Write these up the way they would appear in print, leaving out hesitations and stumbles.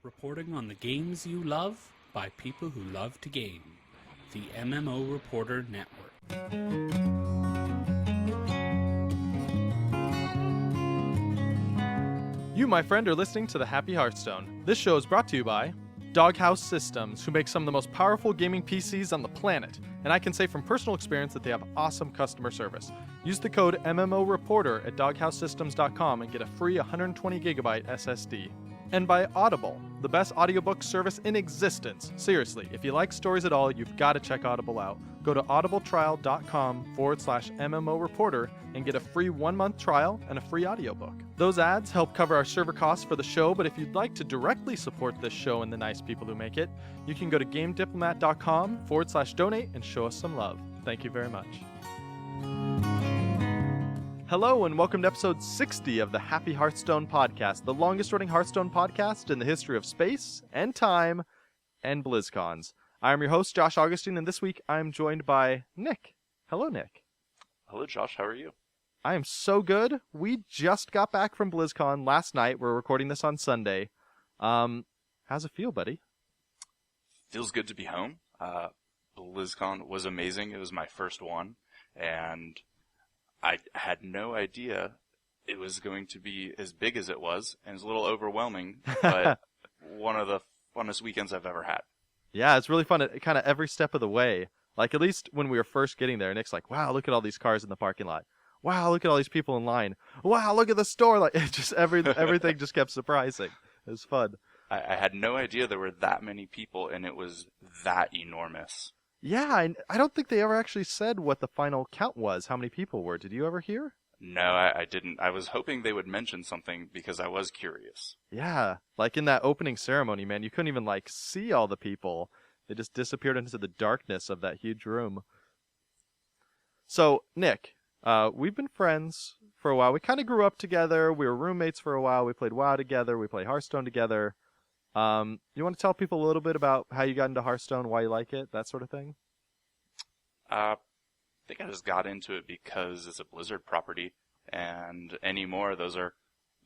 Reporting on the games you love by people who love to game. The MMO Reporter Network. You, my friend, are listening to The Happy Hearthstone. This show is brought to you by Doghouse Systems, who make some of the most powerful gaming PCs on the planet. And I can say from personal experience that they have awesome customer service. Use the code MMOReporter at doghousesystems.com and get a free 120GB SSD. And by Audible, the best audiobook service in existence. Seriously, if you like stories at all, you've got to check Audible out. Go to audibletrial.com/MMOReporter and get a free 1-month trial and a free audiobook. Those ads help cover our server costs for the show, but if you'd like to directly support this show and the nice people who make it, you can go to gamediplomat.com/donate and show us some love. Thank you very much. Hello and welcome to episode 60 of the Happy Hearthstone podcast, the longest running Hearthstone podcast in the history of space and time and BlizzCons. I am your host, Josh Augustine, and this week I'm joined by Nick. Hello, Nick. Hello, Josh. How are you? I am so good. We just got back from BlizzCon last night. We're recording this on Sunday. How's it feel, buddy? Feels good to be home. BlizzCon was amazing. It was my first one, and I had no idea it was going to be as big as it was, and it was a little overwhelming, but one of the funnest weekends I've ever had. Yeah, it's really fun at kind of every step of the way. Like, at least when we were first getting there, Nick's like, wow, look at all these cars in the parking lot. Wow, look at all these people in line. Wow, look at the store. Like, it just everything just kept surprising. It was fun. I had no idea there were that many people, and it was that enormous. Yeah, I don't think they ever actually said what the final count was, how many people were. Did you ever hear? No, I didn't. I was hoping they would mention something because I was curious. Yeah, like in that opening ceremony, man, you couldn't even, like, see all the people. They just disappeared into the darkness of that huge room. So, Nick, we've been friends for a while. We kind of grew up together. We were roommates for a while. We played WoW together. We played Hearthstone together. You want to tell people a little bit about how you got into Hearthstone, why you like it, that sort of thing? I think I just got into it because it's a Blizzard property, and anymore, those are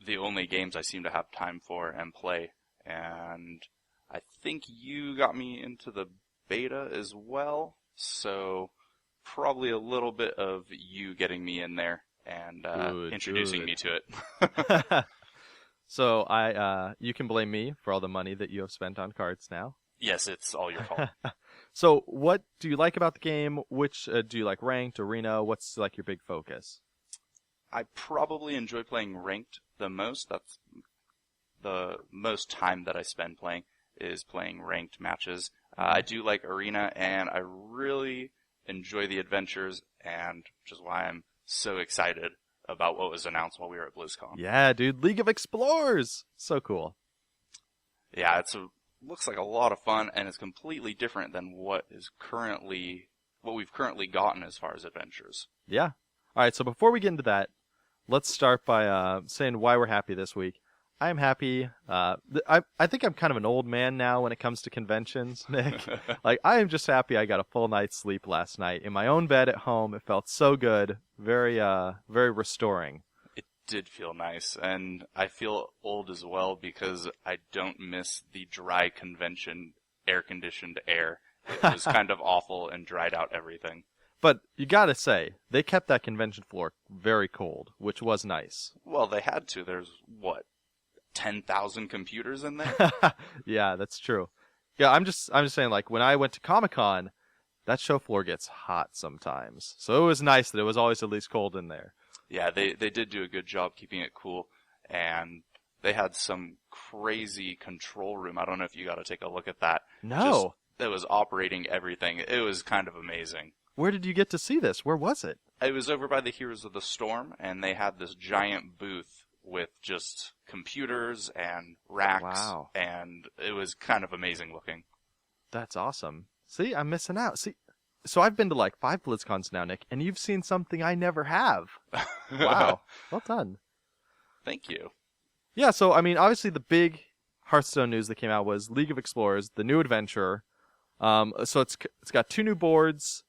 the only games I seem to have time for and play. And I think you got me into the beta as well, so probably a little bit of you getting me in there and introducing me to it. So you can blame me for all the money that you have spent on cards now. Yes, it's all your fault. So what do you like about the game? Which do you like, ranked, arena? What's like your big focus? I probably enjoy playing ranked the most. That's the most time that I spend playing is playing ranked matches. I do like arena, and I really enjoy the adventures, and which is why I'm so excited about what was announced while we were at BlizzCon. Yeah, dude, League of Explorers! So cool. Yeah, looks like a lot of fun, and it's completely different than what we've currently gotten as far as adventures. Yeah. Alright, so before we get into that, let's start by saying why we're happy this week. I'm happy. I think I'm kind of an old man now when it comes to conventions, Nick. Like, I am just happy I got a full night's sleep last night in my own bed at home. It felt so good. Very restoring. It did feel nice, and I feel old as well because I don't miss the dry convention air-conditioned air. It was kind of awful and dried out everything. But you gotta say, they kept that convention floor very cold, which was nice. Well, they had to. There's, 10,000 computers in there? Yeah, that's true. Yeah, I'm just saying, like, when I went to Comic-Con, that show floor gets hot sometimes. So it was nice that it was always at least cold in there. Yeah, they did do a good job keeping it cool, and they had some crazy control room. I don't know if you got to take a look at that. No. That was operating everything. It was kind of amazing. Where did you get to see this? Where was it? It was over by the Heroes of the Storm, and they had this giant booth with just computers and racks. Wow. And it was kind of amazing looking. That's awesome. See, I'm missing out. See, so I've been to like 5 BlizzCons now, Nick, and you've seen something I never have. Wow. Well done. Thank you. Yeah, so, I mean, obviously the big Hearthstone news that came out was League of Explorers, the new adventure. So it's got 2 new boards.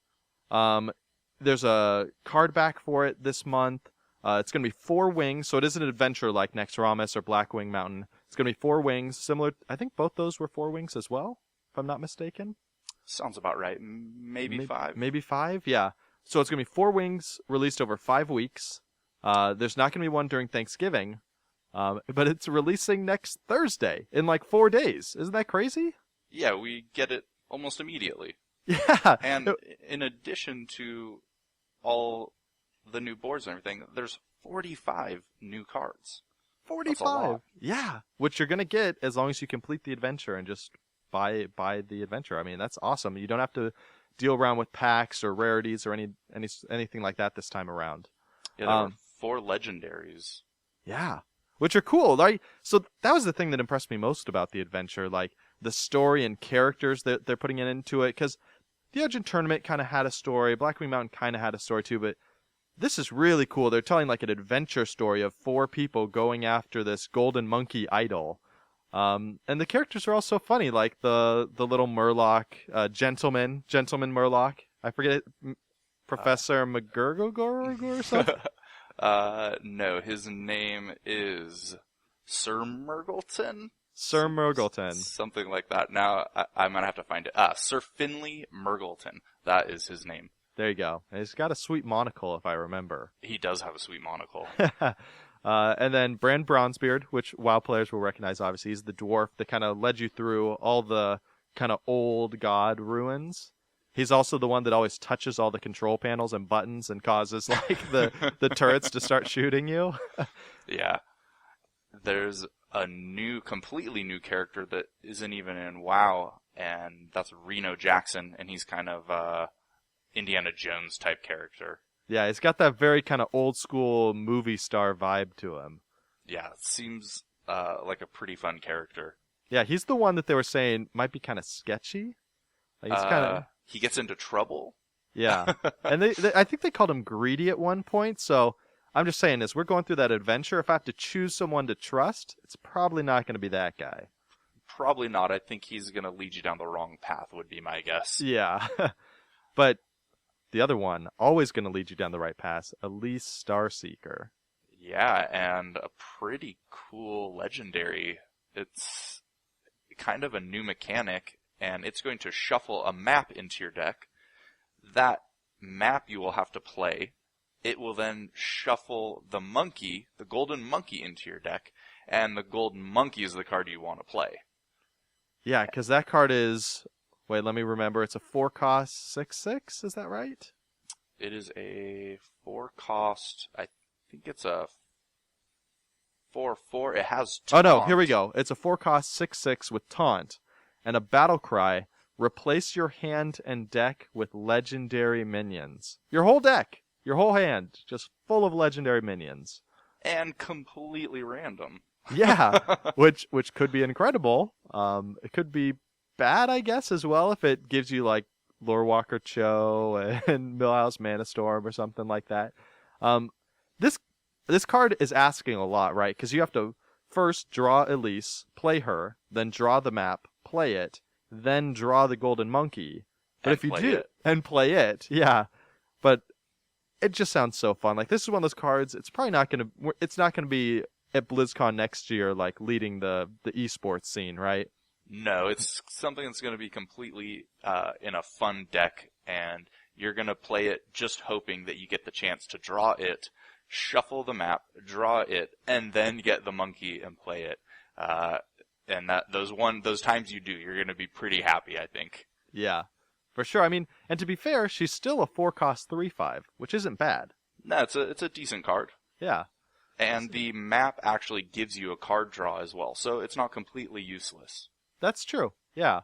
There's a card back for it this month. It's going to be 4 wings, so it isn't an adventure like Nexramas or Blackwing Mountain. It's It's going to be 4 wings, similar. I think both those were 4 wings as well, if I'm not mistaken. Sounds about right. Maybe 5. Maybe 5, yeah. So it's going to be 4 wings released over 5 weeks. There's not going to be one during Thanksgiving, but it's releasing next Thursday in like 4 days. Isn't that crazy? Yeah, we get it almost immediately. Yeah. And in addition to all the new boards and everything, there's 45 new cards. 45. Yeah, which you're going to get as long as you complete the adventure and just buy the adventure. I mean, that's awesome. You don't have to deal around with packs or rarities or anything like that this time around. Yeah, there were 4 legendaries. Yeah, which are cool. Like, so that was the thing that impressed me most about the adventure, like the story and characters that they're putting into it. Because the Argent Tournament kind of had a story, Blackwing Mountain kind of had a story too, but this is really cool. They're telling like an adventure story of 4 people going after this golden monkey idol. And the characters are all so funny, like the little Murloc, gentleman Murloc. I forget it, Professor McGurgle or something. No, his name is Sir Murgleton. Sir Murgleton. Something like that. Now, I'm going to have to find it. Sir Finley Murgleton. That is his name. There you go. And he's got a sweet monocle, if I remember. He does have a sweet monocle. And then Brand Bronzebeard, which WoW players will recognize, obviously. He's the dwarf that kind of led you through all the kind of old god ruins. He's also the one that always touches all the control panels and buttons and causes like the turrets to start shooting you. Yeah. There's a completely new character that isn't even in WoW, and that's Reno Jackson, and he's kind of Indiana Jones type character. Yeah, he's got that very kind of old school movie star vibe to him. Yeah, it seems like a pretty fun character. Yeah, he's the one that they were saying might be kind of sketchy. Like he's kind of... He gets into trouble. Yeah, and I think they called him greedy at one point. So I'm just saying this: we're going through that adventure. If I have to choose someone to trust, it's probably not going to be that guy. Probably not. I think he's going to lead you down the wrong path. Would be my guess. Yeah, but the other one always going to lead you down the right path. Elise Starseeker. Yeah, and a pretty cool legendary. It's kind of a new mechanic. And it's going to shuffle a map into your deck. That map you will have to play. It will then shuffle the monkey, the golden monkey, into your deck. And the golden monkey is the card you want to play. Yeah, because that card is... Wait, let me remember. It's a 4-cost 6/6, is that right? It is a 4-cost... I think it's a 4/4. It has taunt. Oh, no, here we go. It's a 4-cost 6/6 with taunt. And a battle cry, replace your hand and deck with legendary minions. Your whole deck, your whole hand, just full of legendary minions. And completely random. Yeah, which could be incredible. It could be bad, I guess, as well, if it gives you, like, Lorewalker Cho and Millhouse Mana Storm or something like that. This card is asking a lot, right? Because you have to first draw Elise, play her, then draw the map, play it, then draw the golden monkey. But if you do and play it, yeah. But it just sounds so fun. Like, this is one of those cards. It's probably not gonna. It's not gonna be at BlizzCon next year, like leading the esports scene, right? No, it's something that's going to be completely in a fun deck, and you're going to play it just hoping that you get the chance to draw it, shuffle the map, draw it, and then get the monkey and play it. And those times you do, you're going to be pretty happy, I think. Yeah, for sure. I mean, and to be fair, she's still a 4-cost 3/5, which isn't bad. No, it's a decent card. Yeah. And the map actually gives you a card draw as well, so it's not completely useless. That's true. Yeah.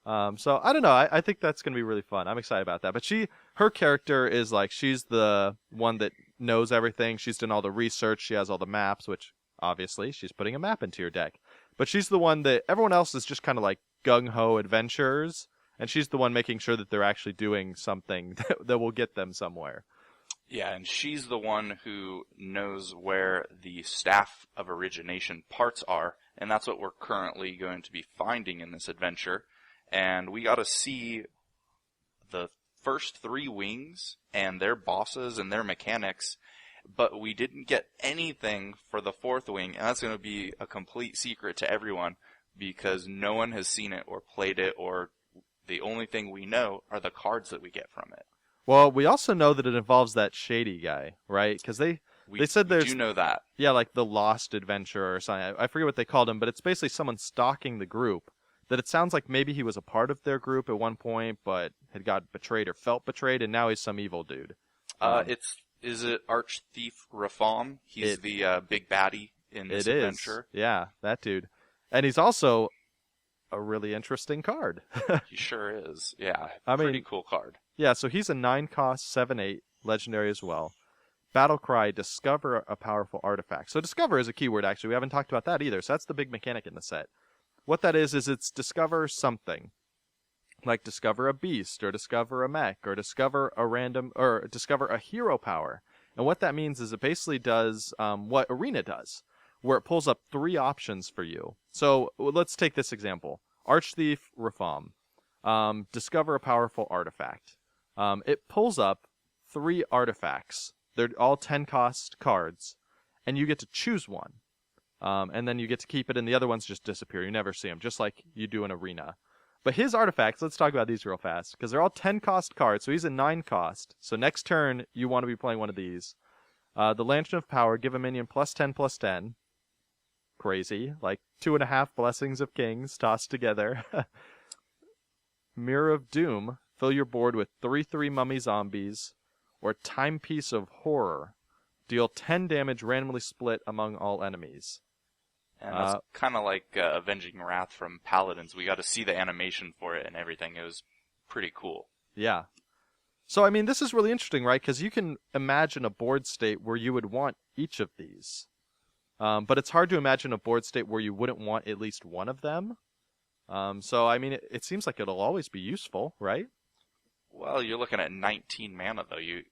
So I don't know. I think that's gonna be really fun. I'm excited about that. But her character is like, she's the one that knows everything. She's done all the research. She has all the maps, which obviously she's putting a map into your deck. But she's the one that everyone else is just kind of like gung-ho adventurers, and she's the one making sure that they're actually doing something that will get them somewhere. Yeah, and she's the one who knows where the Staff of Origination parts are, and that's what we're currently going to be finding in this adventure. And we got to see the first 3 wings and their bosses and their mechanics but we didn't get anything for the fourth wing, and that's going to be a complete secret to everyone because no one has seen it or played it, or the only thing we know are the cards that we get from it. Well, we also know that it involves that shady guy, right? Because they said there's... We do know that. Yeah, like the Lost Adventurer or something. I forget what they called him, but it's basically someone stalking the group. That it sounds like maybe he was a part of their group at one point, but had got betrayed or felt betrayed, and now he's some evil dude. Is it Archthief Rafam? He's the big baddie in this adventure. Yeah, that dude. And he's also a really interesting card. He sure is. Yeah, pretty cool card. Yeah, so he's a 9-cost, 7/8, legendary as well. Battlecry, discover a powerful artifact. So discover is a keyword, actually. We haven't talked about that either, so that's the big mechanic in the set. What that is it's discover something. Like discover a beast, or discover a mech, or discover a hero power. And what that means is it basically does what Arena does, where it pulls up 3 options for you. So let's take this example. Archthief Rafam. Discover a powerful artifact. It pulls up 3 artifacts. They're all 10-cost cards, and you get to choose one. And then you get to keep it, and the other ones just disappear. You never see them, just like you do in Arena. But his artifacts, let's talk about these real fast, because they're all 10-cost cards, so he's a 9-cost. So next turn, you want to be playing one of these. The Lantern of Power, give a minion +10/+10. Crazy. Like 2.5 Blessings of Kings tossed together. Mirror of Doom, fill your board with 3/3 mummy zombies, or Timepiece of Horror. Deal 10 damage randomly split among all enemies. And that's kind of like Avenging Wrath from Paladins. We got to see the animation for it and everything. It was pretty cool. Yeah. So, I mean, this is really interesting, right? Because you can imagine a board state where you would want each of these. But it's hard to imagine a board state where you wouldn't want at least one of them. So, I mean, it seems like it'll always be useful, right? Well, you're looking at 19 mana, though. You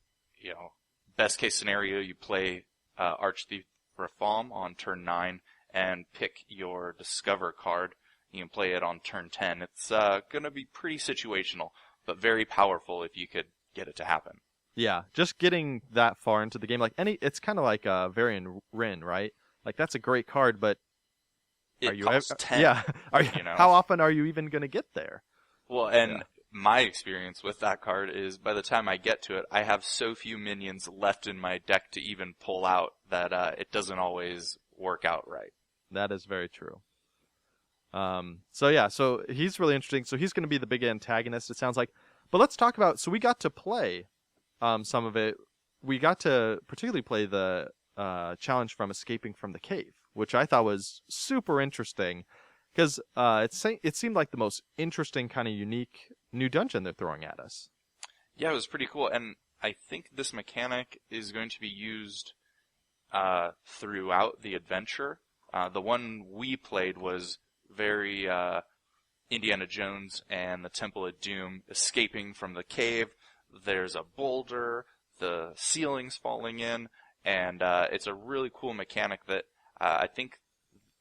know, best case scenario, you play Archthief Rafam on turn 9 and pick your Discover card. You can play it on turn 10. It's going to be pretty situational, but very powerful if you could get it to happen. Yeah, just getting that far into the game, it's kind of like Varian Rin, right? Like, that's a great card, but it costs 10. Yeah, you know? How often are you even going to get there? Well, and my experience with that card is by the time I get to it, I have so few minions left in my deck to even pull out that it doesn't always work out right. That is very true. So he's really interesting. So he's going to be the big antagonist, it sounds like. But let's talk about, so we got to play some of it. We got to particularly play the challenge from Escaping from the Cave, which I thought was super interesting because it seemed like the most interesting kind of unique new dungeon they're throwing at us. Yeah, it was pretty cool. And I think this mechanic is going to be used throughout the adventure. The one we played was very Indiana Jones and the Temple of Doom, escaping from the cave. There's a boulder, the ceiling's falling in, and it's a really cool mechanic that I think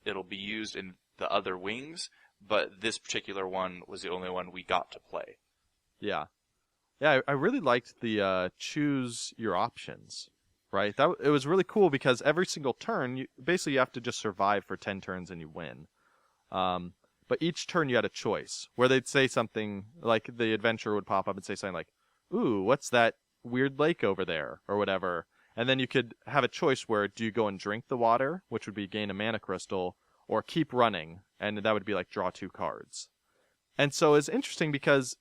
it'll be used in the other wings, but this particular one was the only one we got to play. Yeah. Yeah, I really liked the choose your options. Right, it was really cool because every single turn, you have to just survive for 10 turns and you win. But each turn you had a choice where they'd say something like the adventurer would pop up and say something like, "Ooh, what's that weird lake over there?" or whatever. And then you could have a choice where do you go and drink the water, which would be gain a mana crystal, or keep running, and that would be like draw 2 cards. And so it's interesting because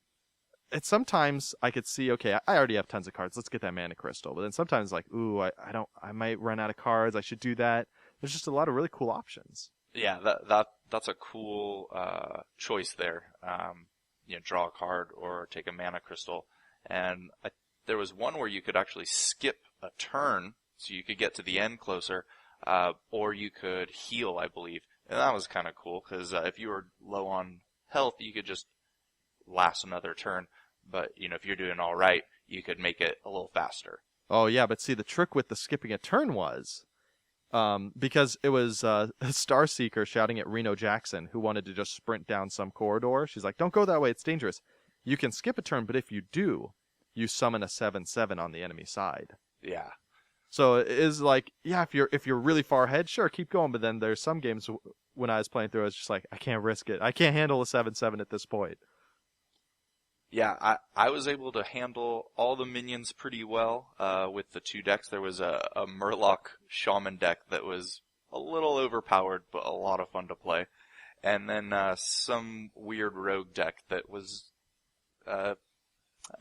sometimes I could see, okay, I already have tons of cards. Let's get that mana crystal. But then sometimes like, ooh, I might run out of cards. I should do that. There's just a lot of really cool options. Yeah, that's a cool choice there. Draw a card or take a mana crystal. And there was one where you could actually skip a turn, so you could get to the end closer, or you could heal, I believe. And that was kind of cool because if you were low on health, you could just last another turn. But, if you're doing all right, you could make it a little faster. Oh, yeah, but see, the trick with the skipping a turn was, because it was a Starseeker shouting at Reno Jackson, who wanted to just sprint down some corridor. She's like, don't go that way, it's dangerous. You can skip a turn, but if you do, you summon a 7/7 on the enemy side. Yeah. So it is like, yeah, if you're really far ahead, sure, keep going. But then there's some games when I was playing through, I was just like, I can't risk it. I can't handle a 7/7 at this point. Yeah, I was able to handle all the minions pretty well with the 2 decks. There was a Murloc Shaman deck that was a little overpowered, but a lot of fun to play. And then some weird rogue deck that was, I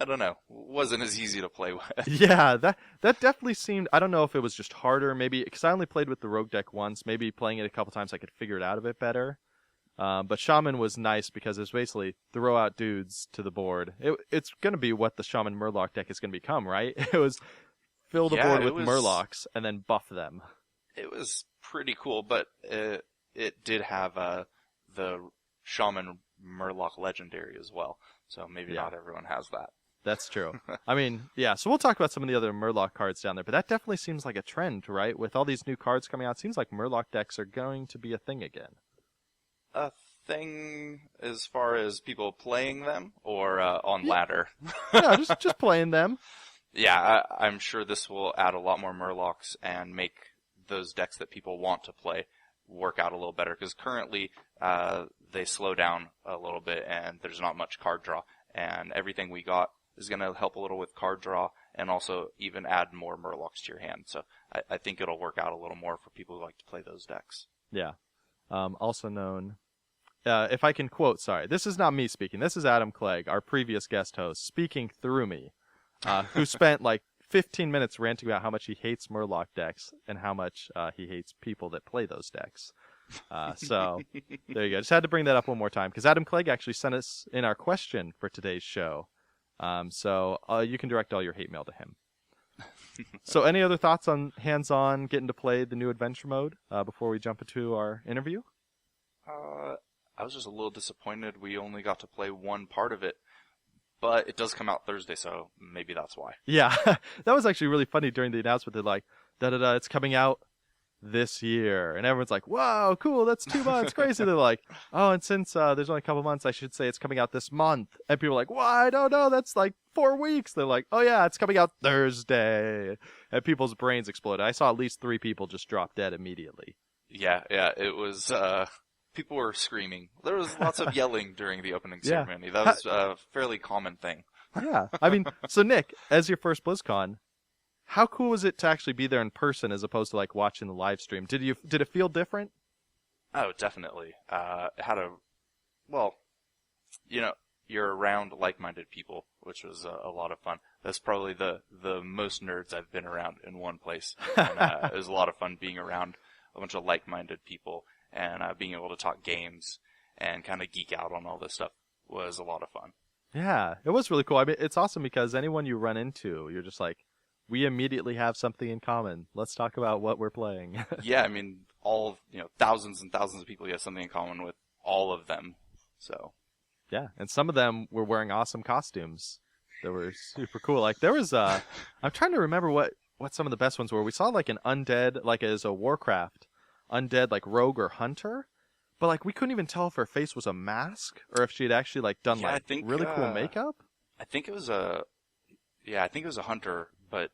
don't know, wasn't as easy to play with. Yeah, that definitely seemed, I don't know if it was just harder, maybe, because I only played with the rogue deck once. Maybe playing it a couple times I could figure it out a bit better. But Shaman was nice because it's basically throw out dudes to the board. It's going to be what the Shaman Murloc deck is going to become, right? It was fill the board with Murlocs and then buff them. It was pretty cool, but it did have the Shaman Murloc Legendary as well. So maybe not everyone has that. That's true. I mean, yeah, so we'll talk about some of the other Murloc cards down there, but that definitely seems like a trend, right? With all these new cards coming out, it seems like Murloc decks are going to be a thing again. A thing as far as people playing them, or on ladder? Yeah, just playing them. Yeah, I'm sure this will add a lot more Murlocs and make those decks that people want to play work out a little better, because currently they slow down a little bit and there's not much card draw, and everything we got is going to help a little with card draw and also even add more Murlocs to your hand. So I think it'll work out a little more for people who like to play those decks. Yeah. Also known, if I can quote, sorry, this is not me speaking, this is Adam Clegg, our previous guest host, speaking through me, who spent like 15 minutes ranting about how much he hates Murloc decks and how much he hates people that play those decks. So there you go. Just had to bring that up one more time because Adam Clegg actually sent us in our question for today's show. So you can direct all your hate mail to him. So any other thoughts on hands-on getting to play the new adventure mode before we jump into our interview? I was just a little disappointed we only got to play one part of it, but it does come out Thursday, so maybe that's why. Yeah, that was actually really funny during the announcement. They're like, da-da-da, it's coming out this year. And everyone's like, wow, cool, that's 2 months, crazy. They're like, oh, and since there's only a couple months, I should say it's coming out this month. And people are like, well, I don't know, that's like 4 weeks. They're like, oh yeah, it's coming out Thursday. And people's brains exploded. I saw at least 3 people just drop dead immediately. Yeah, it was, people were screaming. There was lots of yelling during the opening ceremony. That was a fairly common thing. Yeah, I mean, so Nick, as your first BlizzCon, how cool was it to actually be there in person as opposed to like watching the live stream? Did it feel different? Oh, definitely. It had you're around like-minded people, which was a lot of fun. That's probably the most nerds I've been around in one place. And, it was a lot of fun being around a bunch of like-minded people and being able to talk games and kind of geek out on all this stuff was a lot of fun. Yeah, it was really cool. I mean, it's awesome because anyone you run into, you're just like, we immediately have something in common. Let's talk about what we're playing. Yeah, I mean, thousands and thousands of people you have something in common with all of them. So. Yeah, and some of them were wearing awesome costumes that were super cool. Like there was I'm trying to remember what some of the best ones were. We saw like an undead, like as a Warcraft undead, like rogue or hunter, but like we couldn't even tell if her face was a mask or if she had actually like done really cool makeup. I think it was a hunter, but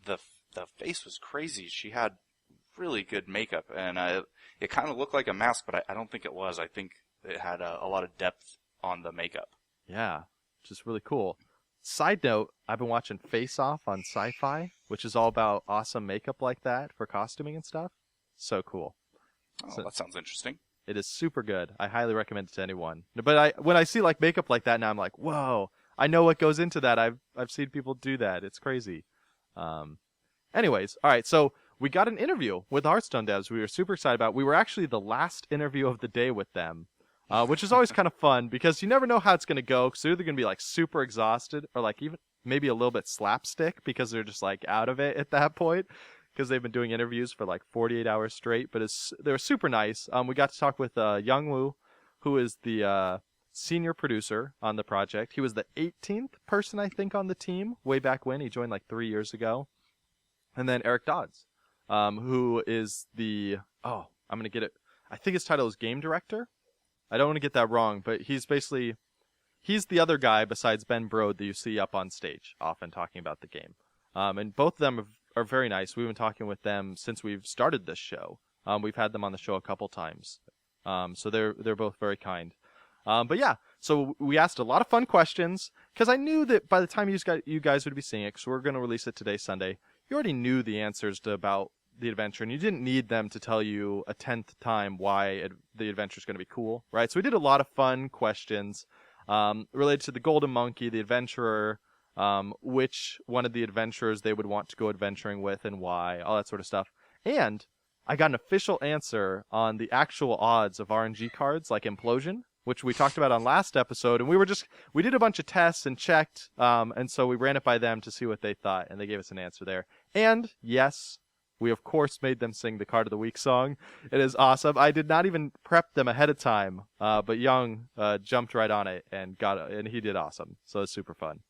the face was crazy. She had really good makeup, and it kind of looked like a mask, but I don't think it was. I think it had a lot of depth on the makeup. Yeah, which is really cool. Side note, I've been watching Face Off on Sci-Fi, which is all about awesome makeup like that for costuming and stuff. So cool. Oh, so, that sounds interesting. It is super good. I highly recommend it to anyone. But when I see like makeup like that now, I'm like, whoa, I know what goes into that. I've seen people do that. It's crazy. Anyways, all right, so we got an interview with Hearthstone devs we were super excited about. We were actually the last interview of the day with them, which is always kind of fun because you never know how it's going to go because they're either going to be like super exhausted or like even maybe a little bit slapstick because they're just like out of it at that point because they've been doing interviews for like 48 hours straight, but they were super nice. We got to talk with Youngwoo, who is the senior producer on the project. He was the 18th person, I think, on the team way back when. He joined like 3 years ago. And then Eric Dodds, who is I'm going to get it. I think his title is game director. I don't want to get that wrong, but he's the other guy besides Ben Brode that you see up on stage, often talking about the game. And both of them are very nice. We've been talking with them since we've started this show. We've had them on the show a couple times. So they're both very kind. But yeah, so we asked a lot of fun questions because I knew that by the time you guys would be seeing it, because we're going to release it today, Sunday, you already knew the answers about the adventure, and you didn't need them to tell you a 10th time why the adventure is going to be cool, right? So we did a lot of fun questions related to the Golden Monkey, the adventurer, which one of the adventurers they would want to go adventuring with and why, all that sort of stuff. And I got an official answer on the actual odds of RNG cards, like Implosion, which we talked about on last episode, and we did a bunch of tests and checked, and so we ran it by them to see what they thought, and they gave us an answer there. And yes, we of course made them sing the Card of the Week song. It is awesome. I did not even prep them ahead of time, but Young jumped right on it and and he did awesome. So it's super fun.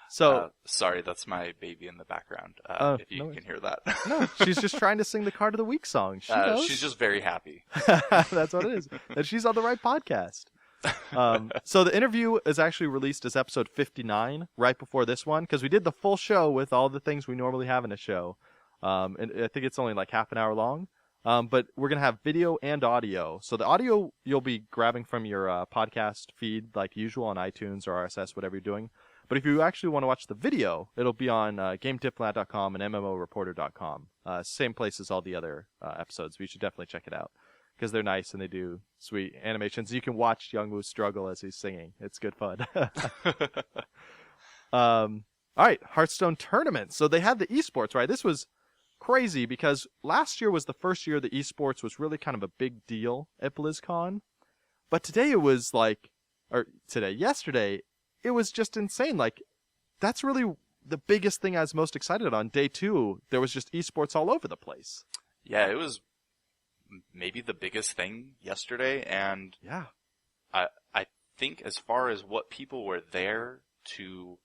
So sorry, that's my baby in the background. If you can hear that. No, she's just trying to sing the Card of the Week song. She's just very happy. That's what it is. And she's on the right podcast. So the interview is actually released as episode 59, right before this one, because we did the full show with all the things we normally have in a show. And I think it's only like half an hour long. But we're going to have video and audio. So the audio you'll be grabbing from your podcast feed like usual on iTunes or RSS, whatever you're doing. But if you actually want to watch the video, it'll be on GameDiplomat.com and MMOReporter.com. Same place as all the other episodes. We should definitely check it out because they're nice and they do sweet animations. You can watch Youngwoo struggle as he's singing. It's good fun. All right, Hearthstone tournament. So they had the esports, right? This was crazy because last year was the first year the esports was really kind of a big deal at BlizzCon. But today it was yesterday, it was just insane. Like, that's really the biggest thing I was most excited on. Day 2, there was just esports all over the place. Yeah, it was maybe the biggest thing yesterday, and yeah, I think as far as what people were there to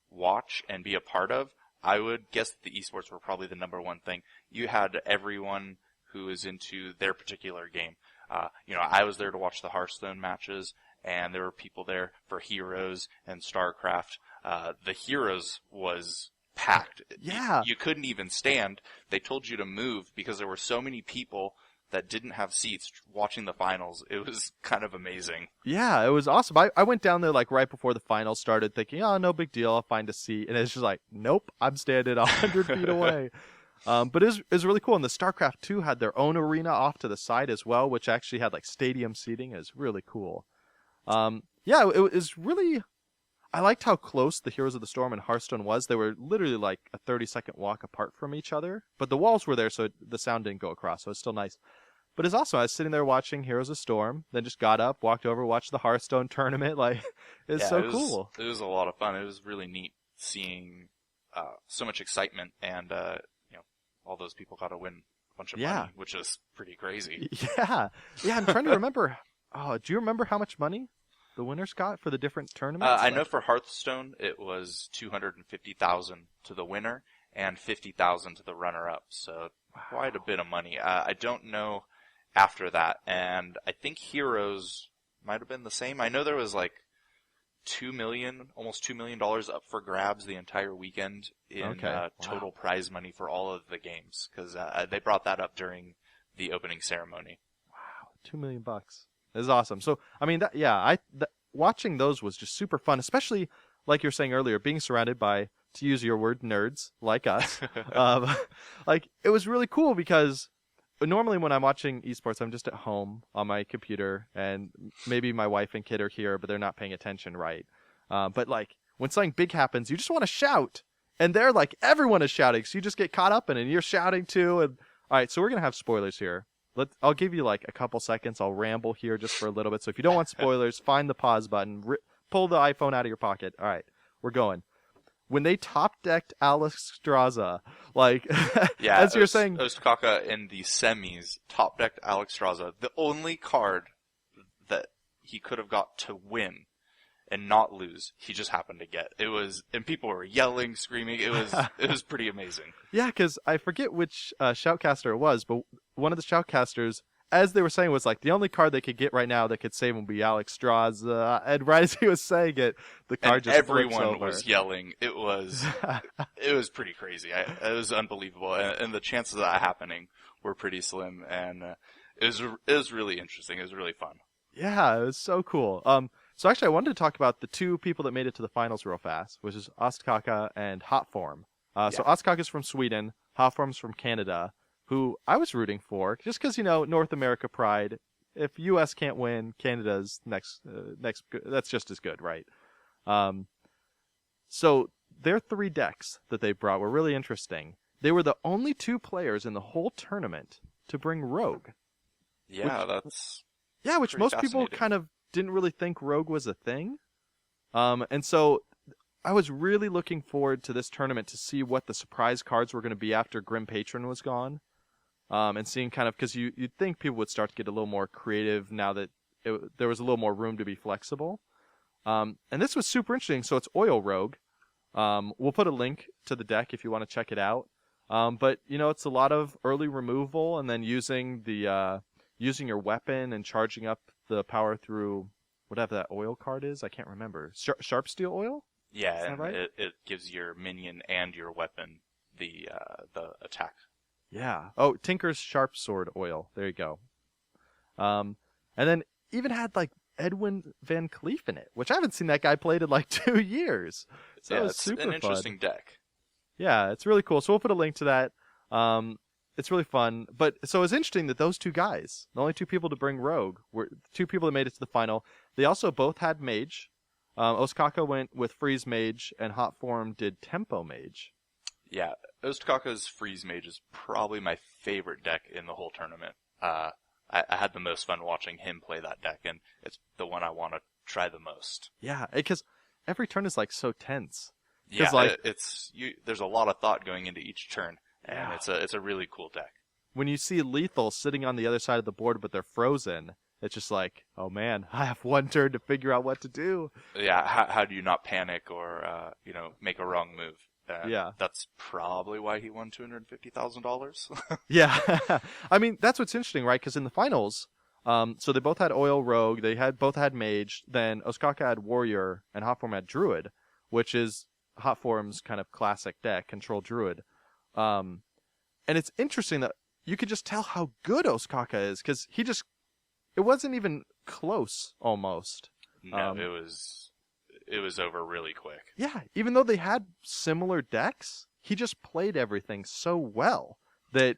watch and be a part of, I would guess that the esports were probably the number one thing. You had everyone who is into their particular game. I was there to watch the Hearthstone matches, and there were people there for Heroes and StarCraft. The Heroes was packed. Yeah. You couldn't even stand. They told you to move because there were so many people that didn't have seats watching the finals. It was kind of amazing. Yeah, it was awesome. I went down there like right before the finals started thinking, oh, no big deal, I'll find a seat. And it's just like, nope, I'm standing 100 feet away. But it was really cool. And the StarCraft 2 had their own arena off to the side as well, which actually had like stadium seating. It was really cool. Yeah, it was really... I liked how close the Heroes of the Storm and Hearthstone was. They were literally like a 30-second walk apart from each other. But the walls were there, so the sound didn't go across, so it's still nice. But it's awesome. I was sitting there watching Heroes of Storm, then just got up, walked over, watched the Hearthstone tournament. Like, it's cool. It was a lot of fun. It was really neat seeing so much excitement, and all those people got to win a bunch of money, which is pretty crazy. Yeah. I'm trying to remember. Oh, do you remember how much money the winners got for the different tournaments? I know for Hearthstone it was $250,000 to the winner and $50,000 to the runner-up. So quite a bit of money. I don't know after that, and I think Heroes might have been the same. I know there was like almost $2 million up for grabs the entire weekend in total prize money for all of the games, because they brought that up during the opening ceremony. Wow, $2 million. This is awesome. So, I mean, watching those was just super fun, especially like you were saying earlier, being surrounded by, to use your word, nerds like us. Like, it was really cool because normally when I'm watching esports, I'm just at home on my computer, and maybe my wife and kid are here, but they're not paying attention, right? But like, when something big happens, you just want to shout, and they're like, everyone is shouting, so you just get caught up in it, and you're shouting too. And all right, so we're gonna have spoilers here. I'll give you like a couple seconds. I'll ramble here just for a little bit. So if you don't want spoilers, find the pause button, pull the iPhone out of your pocket. All right, we're going. When they top-decked Alexstrasza, like, as you're saying... Ostkaka in the semis top-decked Alexstrasza. The only card that he could have got to win and not lose, he just happened to get. And people were yelling, screaming. It was pretty amazing. Yeah, because I forget which shoutcaster it was, but one of the shoutcasters as they were saying, was like the only card they could get right now that could save him would be Alex Straw's. And right as he was saying it, the card and just everyone flips over. was yelling. It was pretty crazy. It was unbelievable, and the chances of that happening were pretty slim. And it was really interesting. It was really fun. Yeah, it was so cool. So actually, I wanted to talk about the two people that made it to the finals real fast, which is Ostkaka and Hotform. So Ostkaka's from Sweden, Hotform's from Canada, who I was rooting for, just because, North America pride. If U.S. can't win, Canada's next, that's just as good, right? So their 3 decks that they brought were really interesting. They were the only 2 players in the whole tournament to bring Rogue. Yeah, which most people kind of didn't really think Rogue was a thing. And so I was really looking forward to this tournament to see what the surprise cards were going to be after Grim Patron was gone. And seeing kind of, because you'd think people would start to get a little more creative now that there was a little more room to be flexible. And this was super interesting. So it's Oil Rogue. We'll put a link to the deck if you want to check it out. But, it's a lot of early removal and then using your weapon and charging up the power through whatever that oil card is. I can't remember. Sharp Steel Oil? Yeah, and right? it gives your minion and your weapon the attack. Yeah. Oh, Tinker's Sharp Sword Oil. There you go. And then even had like Edwin Van Cleef in it, which I haven't seen that guy played in like 2 years. So yeah, it's super an interesting fun. deck. Yeah, it's really cool. So we'll put a link to that. It's really fun. But so it's interesting that those 2 guys, the only 2 people to bring Rogue, were 2 people that made it to the final. They also both had Mage. Ostkaka went with Freeze Mage, and Hotform did Tempo Mage. Yeah, Ostkaka's Freeze Mage is probably my favorite deck in the whole tournament. I had the most fun watching him play that deck, and it's the one I want to try the most. Yeah, because every turn is like so tense. Yeah, like, there's a lot of thought going into each turn, and it's a really cool deck. When you see Lethal sitting on the other side of the board, but they're frozen, it's just like, oh man, I have 1 turn to figure out what to do. Yeah, how do you not panic or make a wrong move? That's probably why he won $250,000. Yeah, I mean that's what's interesting, right? Because in the finals, so they both had Oil Rogue, both had Mage, then Ostkaka had Warrior, and Hotform had Druid, which is Hotform's kind of classic deck, Control Druid. And it's interesting that you could just tell how good Ostkaka is, because it wasn't even close, almost. No, it was over really quick. Yeah, even though they had similar decks, he just played everything so well that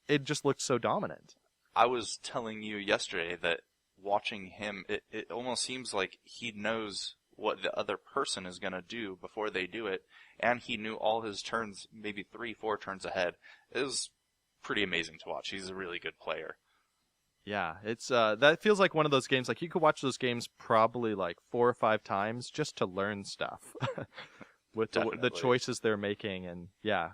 it just looked so dominant. I was telling you yesterday that watching him, it almost seems like he knows what the other person is going to do before they do it, and he knew all his turns, maybe 3-4 turns ahead. It was pretty amazing to watch. He's a really good player. Yeah, it's that feels like one of those games, like you could watch those games probably like 4 or 5 times just to learn stuff with the choices they're making, and yeah.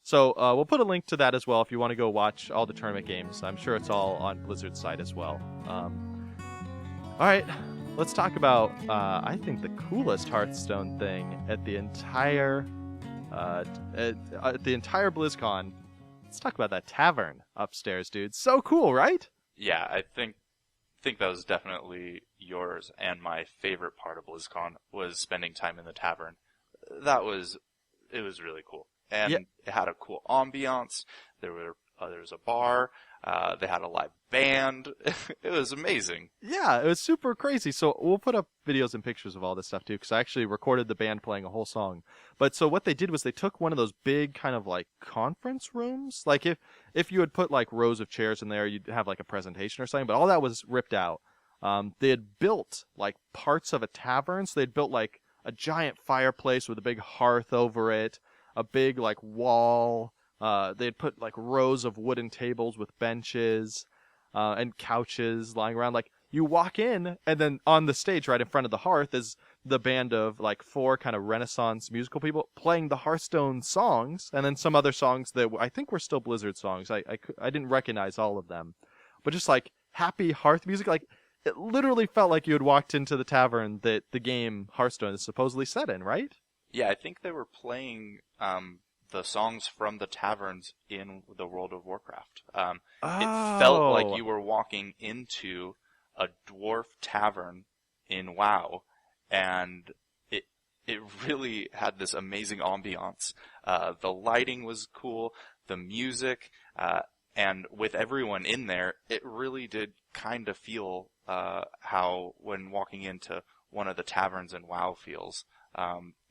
So we'll put a link to that as well if you want to go watch all the tournament games. I'm sure it's all on Blizzard's site as well. All right, let's talk about I think the coolest Hearthstone thing at the entire BlizzCon. Let's talk about that tavern upstairs, dude. So cool, right? Yeah, I think that was definitely yours and my favorite part of BlizzCon was spending time in the tavern. It was really cool. And It had a cool ambiance. There was a bar. They had a live band. It was amazing. Yeah, it was super crazy. So we'll put up videos and pictures of all this stuff too, because I actually recorded the band playing a whole song. But so what they did was they took one of those big kind of like conference rooms. Like if you had put like rows of chairs in there, you'd have like a presentation or something. But all that was ripped out. They had built like parts of a tavern. So they'd built like a giant fireplace with a big hearth over it, a big like wall. They'd put like rows of wooden tables with benches and couches lying around. Like you walk in, and then on the stage right in front of the hearth is the band of like 4 kind of Renaissance musical people playing the Hearthstone songs, and then some other songs that I think were still Blizzard songs. I didn't recognize all of them, but just like happy hearth music. Like it literally felt like you had walked into the tavern that the game Hearthstone is supposedly set in, right? Yeah, I think they were playing the songs from the taverns in the World of Warcraft. It Oh. felt like you were walking into a dwarf tavern in WoW, and it really had this amazing ambiance. The lighting was cool, the music, and with everyone in there, it really did kind of feel how when walking into one of the taverns in WoW feels.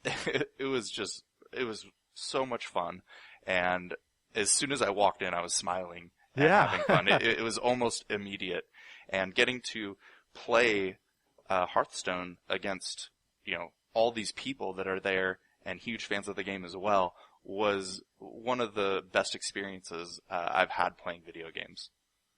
It was so much fun, and as soon as I walked in, I was smiling and having fun. It was almost immediate, and getting to play Hearthstone against all these people that are there and huge fans of the game as well was one of the best experiences I've had playing video games.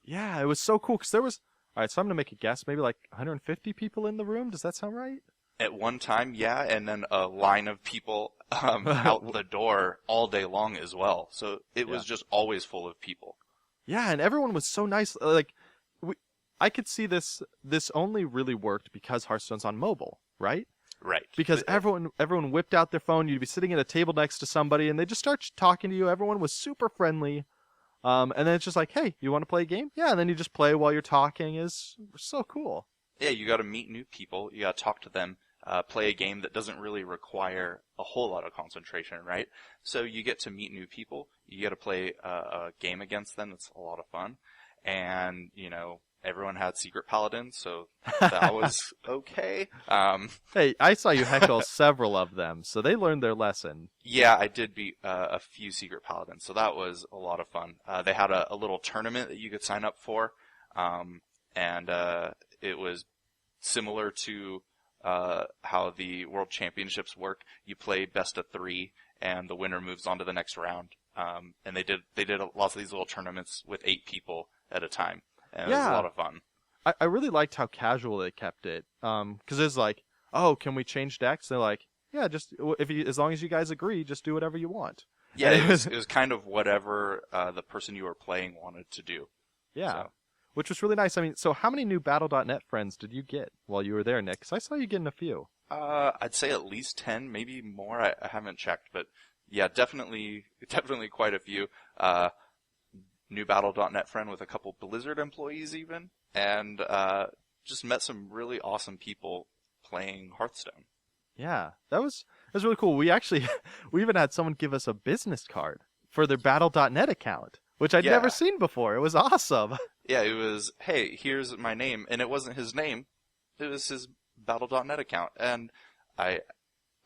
Yeah, it was so cool because there was. All right, so I'm gonna make a guess. Maybe like 150 people in the room. Does that sound right? At one time, yeah, and then a line of people out the door all day long as well. So it was just always full of people. Yeah, and everyone was so nice. Like, I could see this only really worked because Hearthstone's on mobile, right? Right. Because everyone whipped out their phone. You'd be sitting at a table next to somebody, and they just start talking to you. Everyone was super friendly. And then it's just like, hey, you want to play a game? Yeah, and then you just play while you're talking. Is so cool. Yeah, you got to meet new people. You got to talk to them. Play a game that doesn't really require a whole lot of concentration, right? So you get to meet new people. You get to play a game against them. It's a lot of fun. And, everyone had secret paladins, so that was okay. Hey, I saw you heckle several of them, so they learned their lesson. Yeah, I did beat a few secret paladins, so that was a lot of fun. They had a little tournament that you could sign up for, and it was similar to how the World Championships work. You play best of 3, and the winner moves on to the next round. And they did lots of these little tournaments with 8 people at a time, and it was a lot of fun. I really liked how casual they kept it. Because it's like, oh, can we change decks? They're like, yeah, just as long as you guys agree, just do whatever you want. Yeah, it was kind of whatever the person you were playing wanted to do. Yeah. So. Which was really nice. I mean, so how many new Battle.net friends did you get while you were there, Nick? Because I saw you getting a few. I'd say at least 10, maybe more. I haven't checked, but yeah, definitely quite a few. New Battle.net friend with a couple Blizzard employees even, and just met some really awesome people playing Hearthstone. Yeah, that was really cool. We even had someone give us a business card for their Battle.net account, which I'd never seen before. It was awesome. Yeah, it was, hey, here's my name, and it wasn't his name, it was his Battle.net account, and I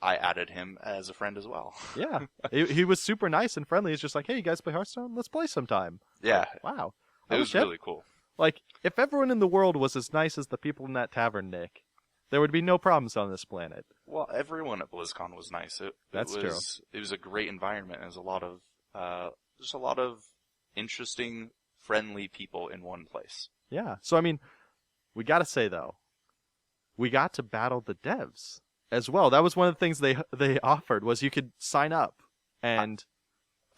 added him as a friend as well. Yeah, he was super nice and friendly. He's just like, hey, you guys play Hearthstone? Let's play sometime. Yeah. Wow. It was really cool. Like, if everyone in the world was as nice as the people in that tavern, Nick, there would be no problems on this planet. Well, everyone at BlizzCon was nice. That's true. It was a great environment. It was a lot of interesting, friendly people in one place. Yeah. So, I mean, we got to say, though, we got to battle the devs as well. That was one of the things they offered, was you could sign up. And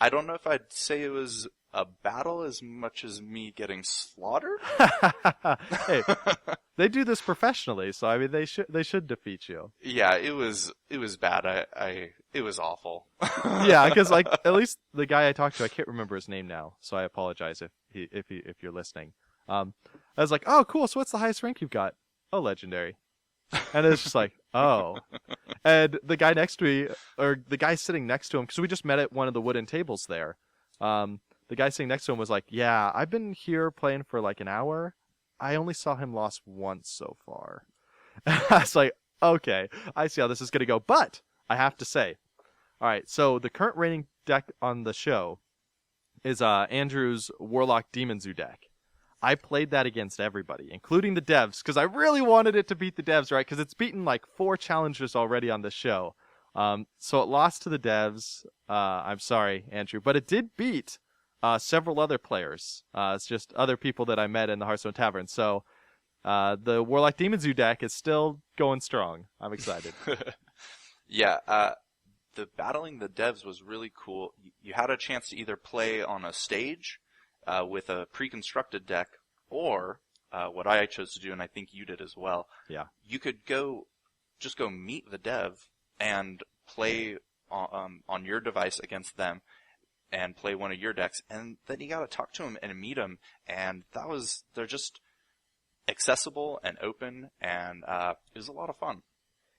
I don't know if I'd say it was a battle as much as me getting slaughtered. Hey, they do this professionally, so I mean they should defeat you. Yeah, it was bad. It was awful. Yeah, because like at least the guy I talked to, I can't remember his name now, so I apologize if you're listening. I was like, oh cool, so what's the highest rank you've got? Oh, legendary. And it's just like, oh. And the guy next to me, or the guy sitting next to him, because we just met at one of the wooden tables there. The guy sitting next to him was like, yeah, I've been here playing for like an hour. I only saw him lost once so far. I was like, okay, I see how this is going to go. But I have to say, all right, so the current reigning deck on the show is Andrew's Warlock Demon Zoo deck. I played that against everybody, including the devs, because I really wanted it to beat the devs, right? Because it's beaten like 4 challengers already on this show. So it lost to the devs. I'm sorry, Andrew, but it did beat several other players. It's just other people that I met in the Hearthstone Tavern. So the Warlock Demon Zoo deck is still going strong. I'm excited. Yeah, the battling the devs was really cool. You had a chance to either play on a stage with a pre-constructed deck, or what I chose to do, and I think you did as well. Yeah. You could go meet the dev and play on your device against them and play one of your decks, and then you got to talk to them and meet them, and they're just accessible and open, and it was a lot of fun.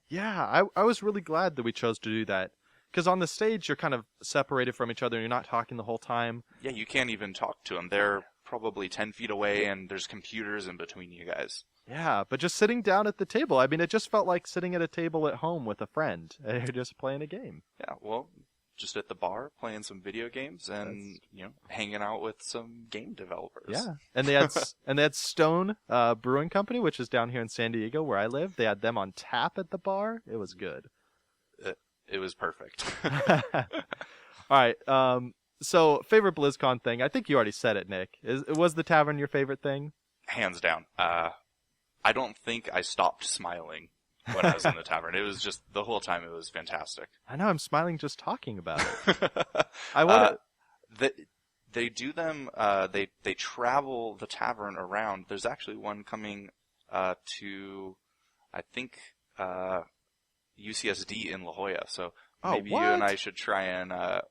Yeah, I was really glad that we chose to do that. Because on the stage, you're kind of separated from each other, and you're not talking the whole time. Yeah, you can't even talk to them. They're probably 10 feet away, and there's computers in between you guys. Yeah, but just sitting down at the table, I mean, it just felt like sitting at a table at home with a friend, and you're just playing a game. Yeah, well, just at the bar, playing some video games, and, hanging out with some game developers. Yeah, and they had Stone Brewing Company, which is down here in San Diego, where I live. They had them on tap at the bar. It was good. It was perfect. All right. So favorite BlizzCon thing. I think you already said it, Nick. Was the tavern your favorite thing? Hands down. I don't think I stopped smiling when I was in the tavern. It was just the whole time. It was fantastic. I know. I'm smiling just talking about it. I want They do them. They travel the tavern around. There's actually one coming to, I think, UCSD in La Jolla. So maybe you and I should try and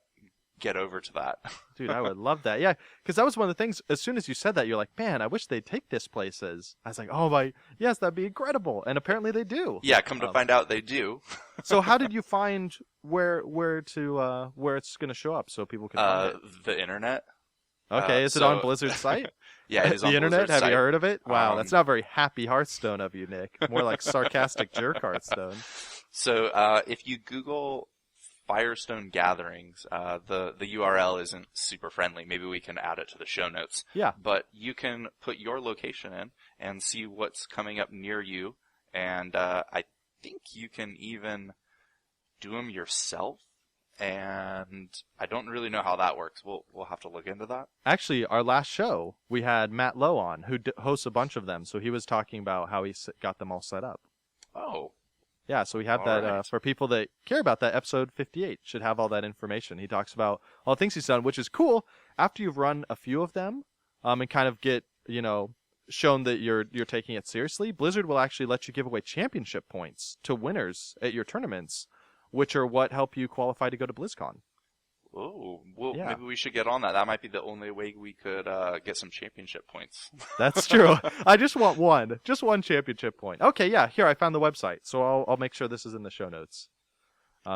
get over to that. Dude, I would love that. Yeah, because that was one of the things, as soon as you said that, you're like, man, I wish they'd take this places. I was like, oh yes, that'd be incredible. And apparently they do. Yeah, come to find out they do. So how did you find where it's going to show up so people can find it? The internet. Okay, is it on Blizzard's site? Yeah, it is on the internet. Blizzard's Have site. you heard of it? Wow, that's not very happy Hearthstone of you, Nick. More like sarcastic jerk Hearthstone. So if you Google Firestone Gatherings, the URL isn't super friendly. Maybe we can add it to the show notes. Yeah. But you can put your location in and see what's coming up near you. And I think you can even do them yourself. And I don't really know how that works. We'll have to look into that. Actually, our last show, we had Matt Lowe on, who hosts a bunch of them. So he was talking about how he got them all set up. Oh. Yeah, so we have that for people that care about that. Episode 58 should have all that information. He talks about all the things he's done, which is cool. After you've run a few of them, and kind of get, shown that you're taking it seriously, Blizzard will actually let you give away championship points to winners at your tournaments, which are what help you qualify to go to BlizzCon. Oh, well, Yeah. Maybe we should get on that. That might be the only way we could get some championship points. That's true. I just want one championship point. Okay, yeah, here, I found the website, so I'll make sure this is in the show notes.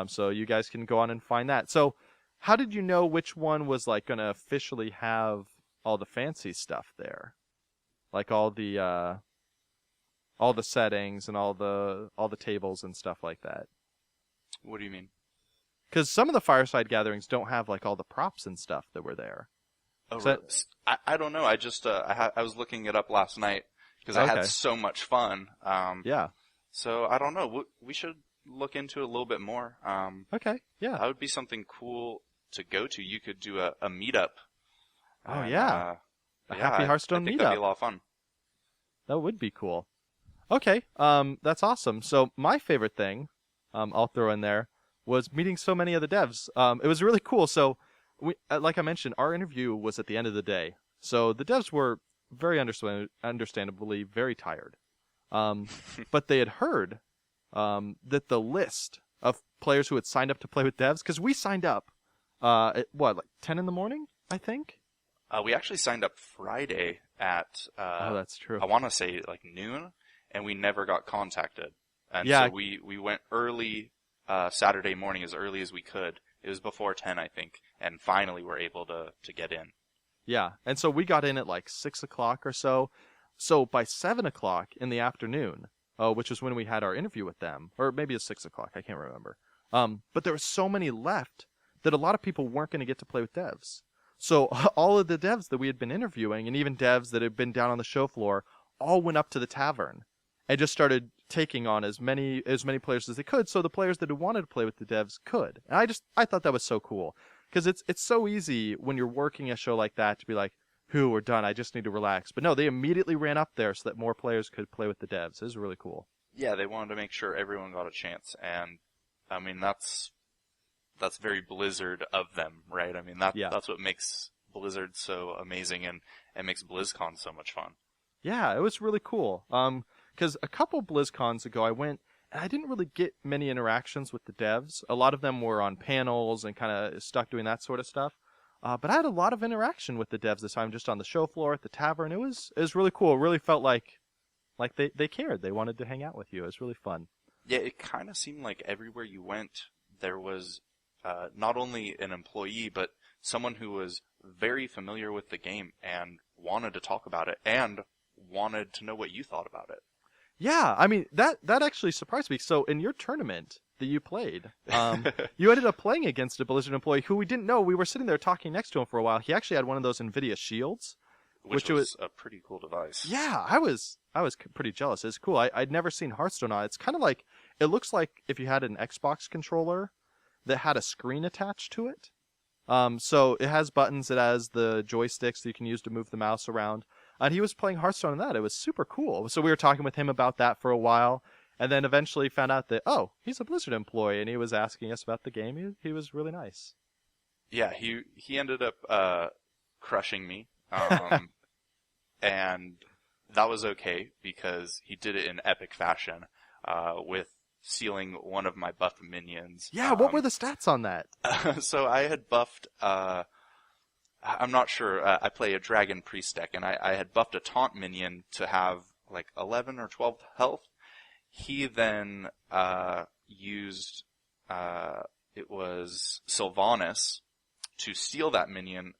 So you guys can go on and find that. So how did you know which one was like going to officially have all the fancy stuff there? Like all the settings and all the tables and stuff like that. What do you mean? Because some of the fireside gatherings don't have like all the props and stuff that were there. Oh, So- really? I don't know. I just I was looking it up last night because I Okay. had so much fun. Yeah. So I don't know. We should look into it a little bit more. Okay. Yeah. That would be something cool to go to. You could do a meetup. Oh, yeah. A Happy Hearthstone I think meetup. that'd be a lot of fun. That would be cool. Okay. That's awesome. So my favorite thing, I'll throw in there, was meeting so many of the devs. It was really cool. So we, like I mentioned, our interview was at the end of the day. So the devs were very understandably very tired. But they had heard that the list of players who had signed up to play with devs, because we signed up at like 10 in the morning, I think? We actually signed up Friday at Oh, that's true. I want to say like noon, and we never got contacted. And Yeah. so we went early Saturday morning, as early as we could. It was before 10, I think, and finally we're able to get in. Yeah, and so we got in at like 6 o'clock or so. So by 7 o'clock in the afternoon, which was when we had our interview with them, or maybe it's 6 o'clock, I can't remember. But there were so many left that a lot of people weren't going to get to play with devs. So all of the devs that we had been interviewing, and even devs that had been down on the show floor, all went up to the tavern and just started taking on as many players as they could, so the players that had wanted to play with the devs could. And I thought that was so cool, because it's so easy when you're working a show like that to be like, we're done, I just need to relax. But no, they immediately ran up there so that more players could play with the devs. It was really cool. Yeah, they wanted to make sure everyone got a chance, and I mean that's very Blizzard of them, right? I mean that's what makes Blizzard so amazing and makes BlizzCon so much fun. Yeah, it was really cool. Because a couple BlizzCons ago I went, I didn't really get many interactions with the devs. A lot of them were on panels and kind of stuck doing that sort of stuff. But I had a lot of interaction with the devs this time, just on the show floor at the tavern. It was really cool. It really felt like they cared. They wanted to hang out with you. It was really fun. Yeah, it kind of seemed like everywhere you went, there was not only an employee, but someone who was very familiar with the game and wanted to talk about it and wanted to know what you thought about it. Yeah, I mean, that actually surprised me. So in your tournament that you played, you ended up playing against a Blizzard employee who we didn't know. We were sitting there talking next to him for a while. He actually had one of those NVIDIA shields. Which was a pretty cool device. Yeah, I was pretty jealous. It's cool. I'd never seen Hearthstone on it. It's kind of like, it looks like if you had an Xbox controller that had a screen attached to it. So it has buttons, it has the joysticks that you can use to move the mouse around. And he was playing Hearthstone on that. It was super cool. So we were talking with him about that for a while, and then eventually found out that, oh, he's a Blizzard employee, and he was asking us about the game. He was really nice. Yeah, he ended up crushing me. And that was okay because he did it in epic fashion, with stealing one of my buff minions. Yeah, what were the stats on that? So I had buffed, I'm not sure, I play a dragon priest deck, and I had buffed a taunt minion to have like 11 or 12 health. He then used, it was Sylvanas to steal that minion,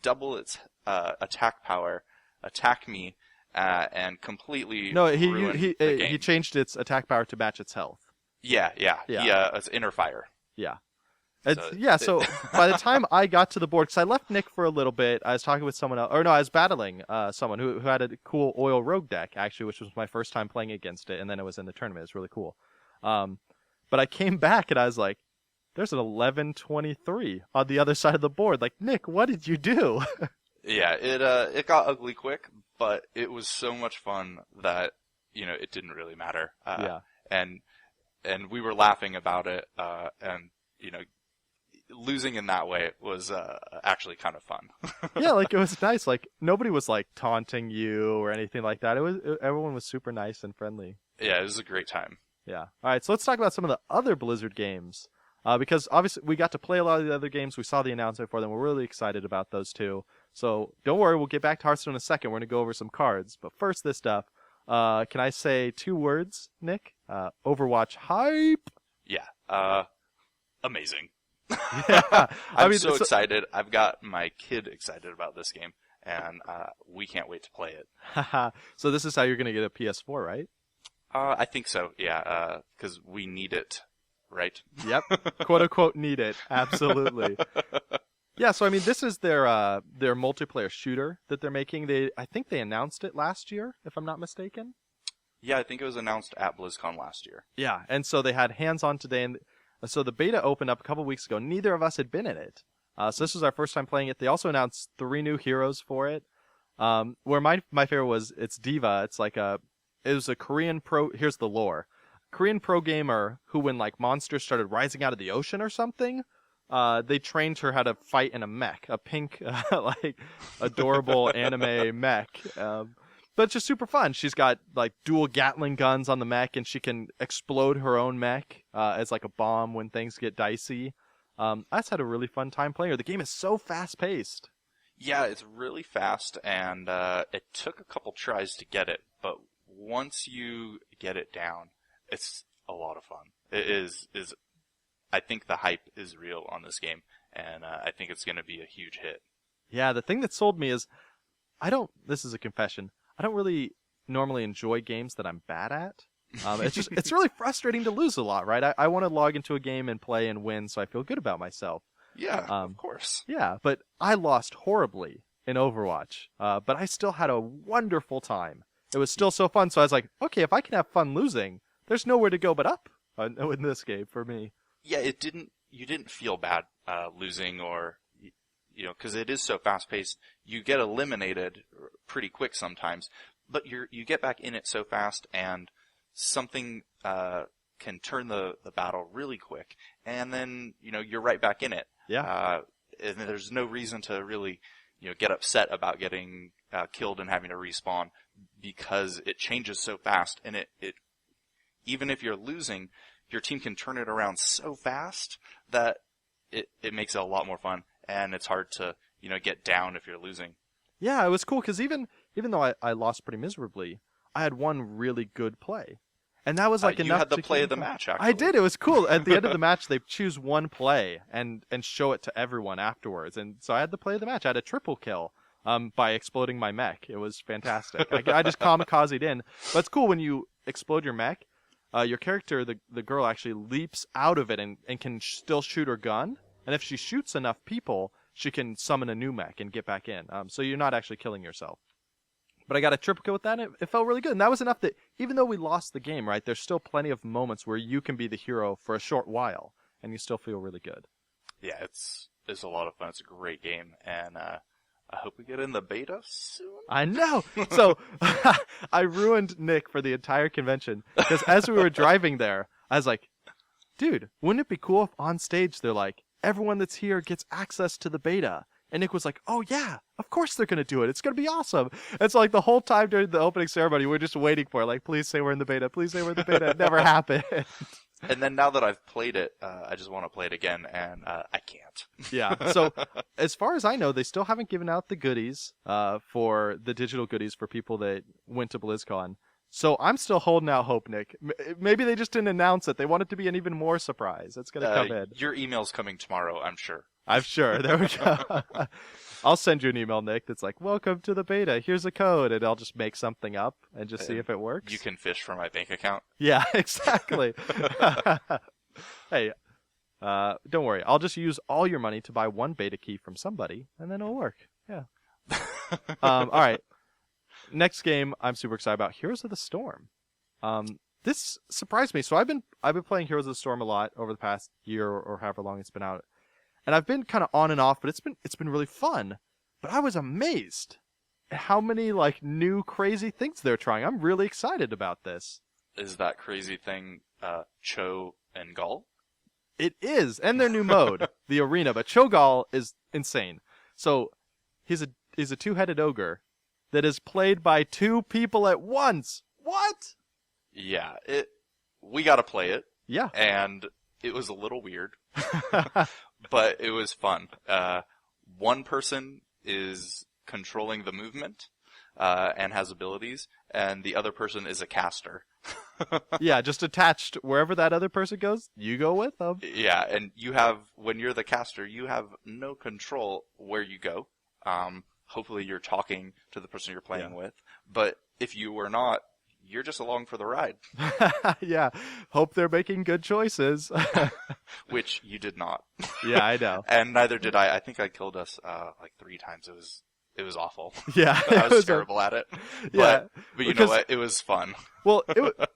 double its attack power, attack me, and completely ruin the game. He changed its attack power to match its health. Yeah. It's inner fire. Yeah. So by the time I got to the board, because I left Nick for a little bit, I was talking with someone else, I was battling someone who had a cool oil rogue deck, actually, which was my first time playing against it, and then it was in the tournament. It was really cool. But I came back, and I was like, there's an 11-23 on the other side of the board. Like, Nick, what did you do? Yeah, it got ugly quick, but it was so much fun that, it didn't really matter. Yeah. And we were laughing about it, and, losing in that way was actually kind of fun. Yeah, like, it was nice. Like, nobody was, like, taunting you or anything like that. Everyone was super nice and friendly. Yeah, it was a great time. Yeah. All right, so let's talk about some of the other Blizzard games. Because obviously we got to play a lot of the other games. We saw the announcement for them. We're really excited about those too. So don't worry, we'll get back to Hearthstone in a second. We're going to go over some cards. But first, this stuff. Can I say 2 words, Nick? Overwatch hype. Yeah. Amazing. Yeah. I'm so excited. I've got my kid excited about this game, and we can't wait to play it. So this is how you're going to get a PS4, right? I think so, yeah, because we need it, right? Yep. Quote unquote need it. Absolutely. Yeah, so I mean, this is their multiplayer shooter that they're making. I think they announced it last year, if I'm not mistaken. Yeah, I think it was announced at BlizzCon last year. Yeah, and so they had hands-on today, and so the beta opened up a couple weeks ago. Neither of us had been in it. So this was our first time playing it. They also announced 3 new heroes for it. Where my favorite was, it's Diva. It's like it was a Korean pro, here's the lore. Korean pro gamer who, when like monsters started rising out of the ocean or something, they trained her how to fight in a mech, a pink, like adorable anime mech. But it's just super fun. She's got like dual Gatling guns on the mech, and she can explode her own mech as like a bomb when things get dicey. I just had a really fun time playing her. The game is so fast paced. Yeah, it's really fast, and it took a couple tries to get it, but once you get it down, it's a lot of fun. It is. I think the hype is real on this game, and I think it's going to be a huge hit. Yeah, the thing that sold me is, this is a confession, I don't really normally enjoy games that I'm bad at. It's really frustrating to lose a lot, right? I want to log into a game and play and win, so I feel good about myself. Yeah, of course. Yeah, but I lost horribly in Overwatch, but I still had a wonderful time. It was still so fun, so I was like, okay, if I can have fun losing, there's nowhere to go but up in this game for me. Yeah, you didn't feel bad losing, or, because it is so fast-paced. You get eliminated pretty quick sometimes, but you get back in it so fast, and something can turn the battle really quick, and then, you're right back in it. Yeah. And there's no reason to really, get upset about getting killed and having to respawn, because it changes so fast, and even if you're losing, your team can turn it around so fast that it makes it a lot more fun, and it's hard to, get down if you're losing. Yeah, it was cool because even though I lost pretty miserably, I had one really good play. And that was enough. You had the play of the match, actually. I did. It was cool. At the end of the match, they choose one play and show it to everyone afterwards. And so I had the play of the match. I had a triple kill by exploding my mech. It was fantastic. I just kamikazed in. But it's cool when you explode your mech. Your character, the girl, actually leaps out of it and can still shoot her gun. And if she shoots enough people, she can summon a new mech and get back in. So you're not actually killing yourself. But I got a triple kill with that, and it felt really good. And that was enough that even though we lost the game, right, there's still plenty of moments where you can be the hero for a short while, and you still feel really good. Yeah, it's a lot of fun. It's a great game, and I hope we get in the beta soon. I know! So, I ruined Nick for the entire convention, because as we were driving there, I was like, dude, wouldn't it be cool if on stage they're like, everyone that's here gets access to the beta? And Nick was like, oh yeah, of course they're going to do it. It's going to be awesome. And so the whole time during the opening ceremony, we're just waiting for it. Please say we're in the beta. Please say we're in the beta. It never happened. And then now that I've played it, I just want to play it again, and I can't. Yeah. So as far as I know, they still haven't given out the goodies for the digital goodies for people that went to BlizzCon. So I'm still holding out hope, Nick. Maybe they just didn't announce it. They want it to be an even more surprise. It's going to come in. Your email's coming tomorrow, I'm sure. I'm sure. There we go. I'll send you an email, Nick, that's like, welcome to the beta. Here's a code. And I'll just make something up and just see if it works. You can fish from my bank account. Yeah, exactly. Hey, don't worry. I'll just use all your money to buy one beta key from somebody, and then it'll work. Yeah. All right. Next game I'm super excited about, Heroes of the Storm. This surprised me. So I've been playing Heroes of the Storm a lot over the past year or however long it's been out. And I've been kind of on and off, but it's been really fun. But I was amazed at how many new crazy things they're trying. I'm really excited about this. Is that crazy thing Cho and Gall? It is, and their new mode, the arena. But Cho'Gall is insane. So he's a two-headed ogre that is played by two people at once. What? Yeah, we got to play it. Yeah, and it was a little weird. But it was fun. One person is controlling the movement and has abilities, and the other person is a caster. Yeah, just attached wherever that other person goes, you go with them. Yeah, and when you're the caster, you have no control where you go. Hopefully you're talking to the person you're playing with. But if you were not, you're just along for the ride. Yeah. Hope they're making good choices. Which you did not. Yeah, I know. And neither did I. I think I killed us 3 times. It was awful. Yeah. I was terrible at it. Yeah. But you know what? It was fun. Well,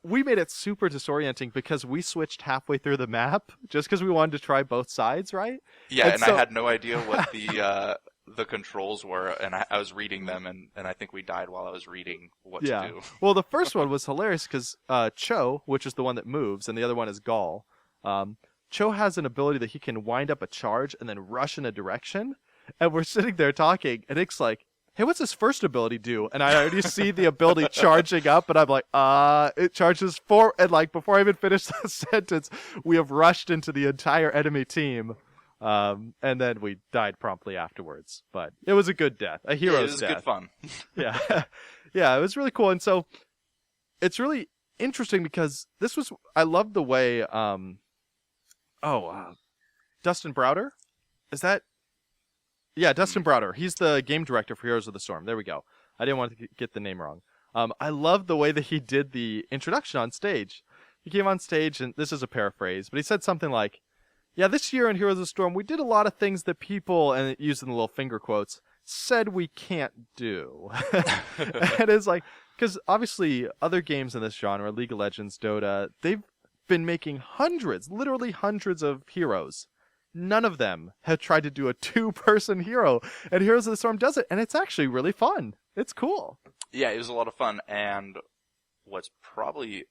we made it super disorienting because we switched halfway through the map just because we wanted to try both sides, right? Yeah, and I had no idea what the controls were, and I was reading them, and I think we died while I was reading what to do. Well, the first one was hilarious because Cho, which is the one that moves, and the other one is Gall. Cho has an ability that he can wind up a charge and then rush in a direction, and we're sitting there talking, and Nick's like, hey, what's his first ability do? And I already see the ability charging up, and I'm like, it charges forward, and before I even finish the sentence, we have rushed into the entire enemy team. And then we died promptly afterwards. But it was a good death. A hero's death. It was good fun. Yeah. Yeah, it was really cool. And so it's really interesting because I love the way, Dustin Browder? Is that? Yeah, Dustin Browder. He's the game director for Heroes of the Storm. There we go. I didn't want to get the name wrong. I love the way that he did the introduction on stage. He came on stage, and this is a paraphrase, but he said something like, yeah, this year in Heroes of the Storm, we did a lot of things that people, and using the little finger quotes, said we can't do. And it's because obviously other games in this genre, League of Legends, Dota, they've been making literally hundreds of heroes. None of them have tried to do a 2-person hero, and Heroes of the Storm does it, and it's actually really fun. It's cool. Yeah, it was a lot of fun, and what's probably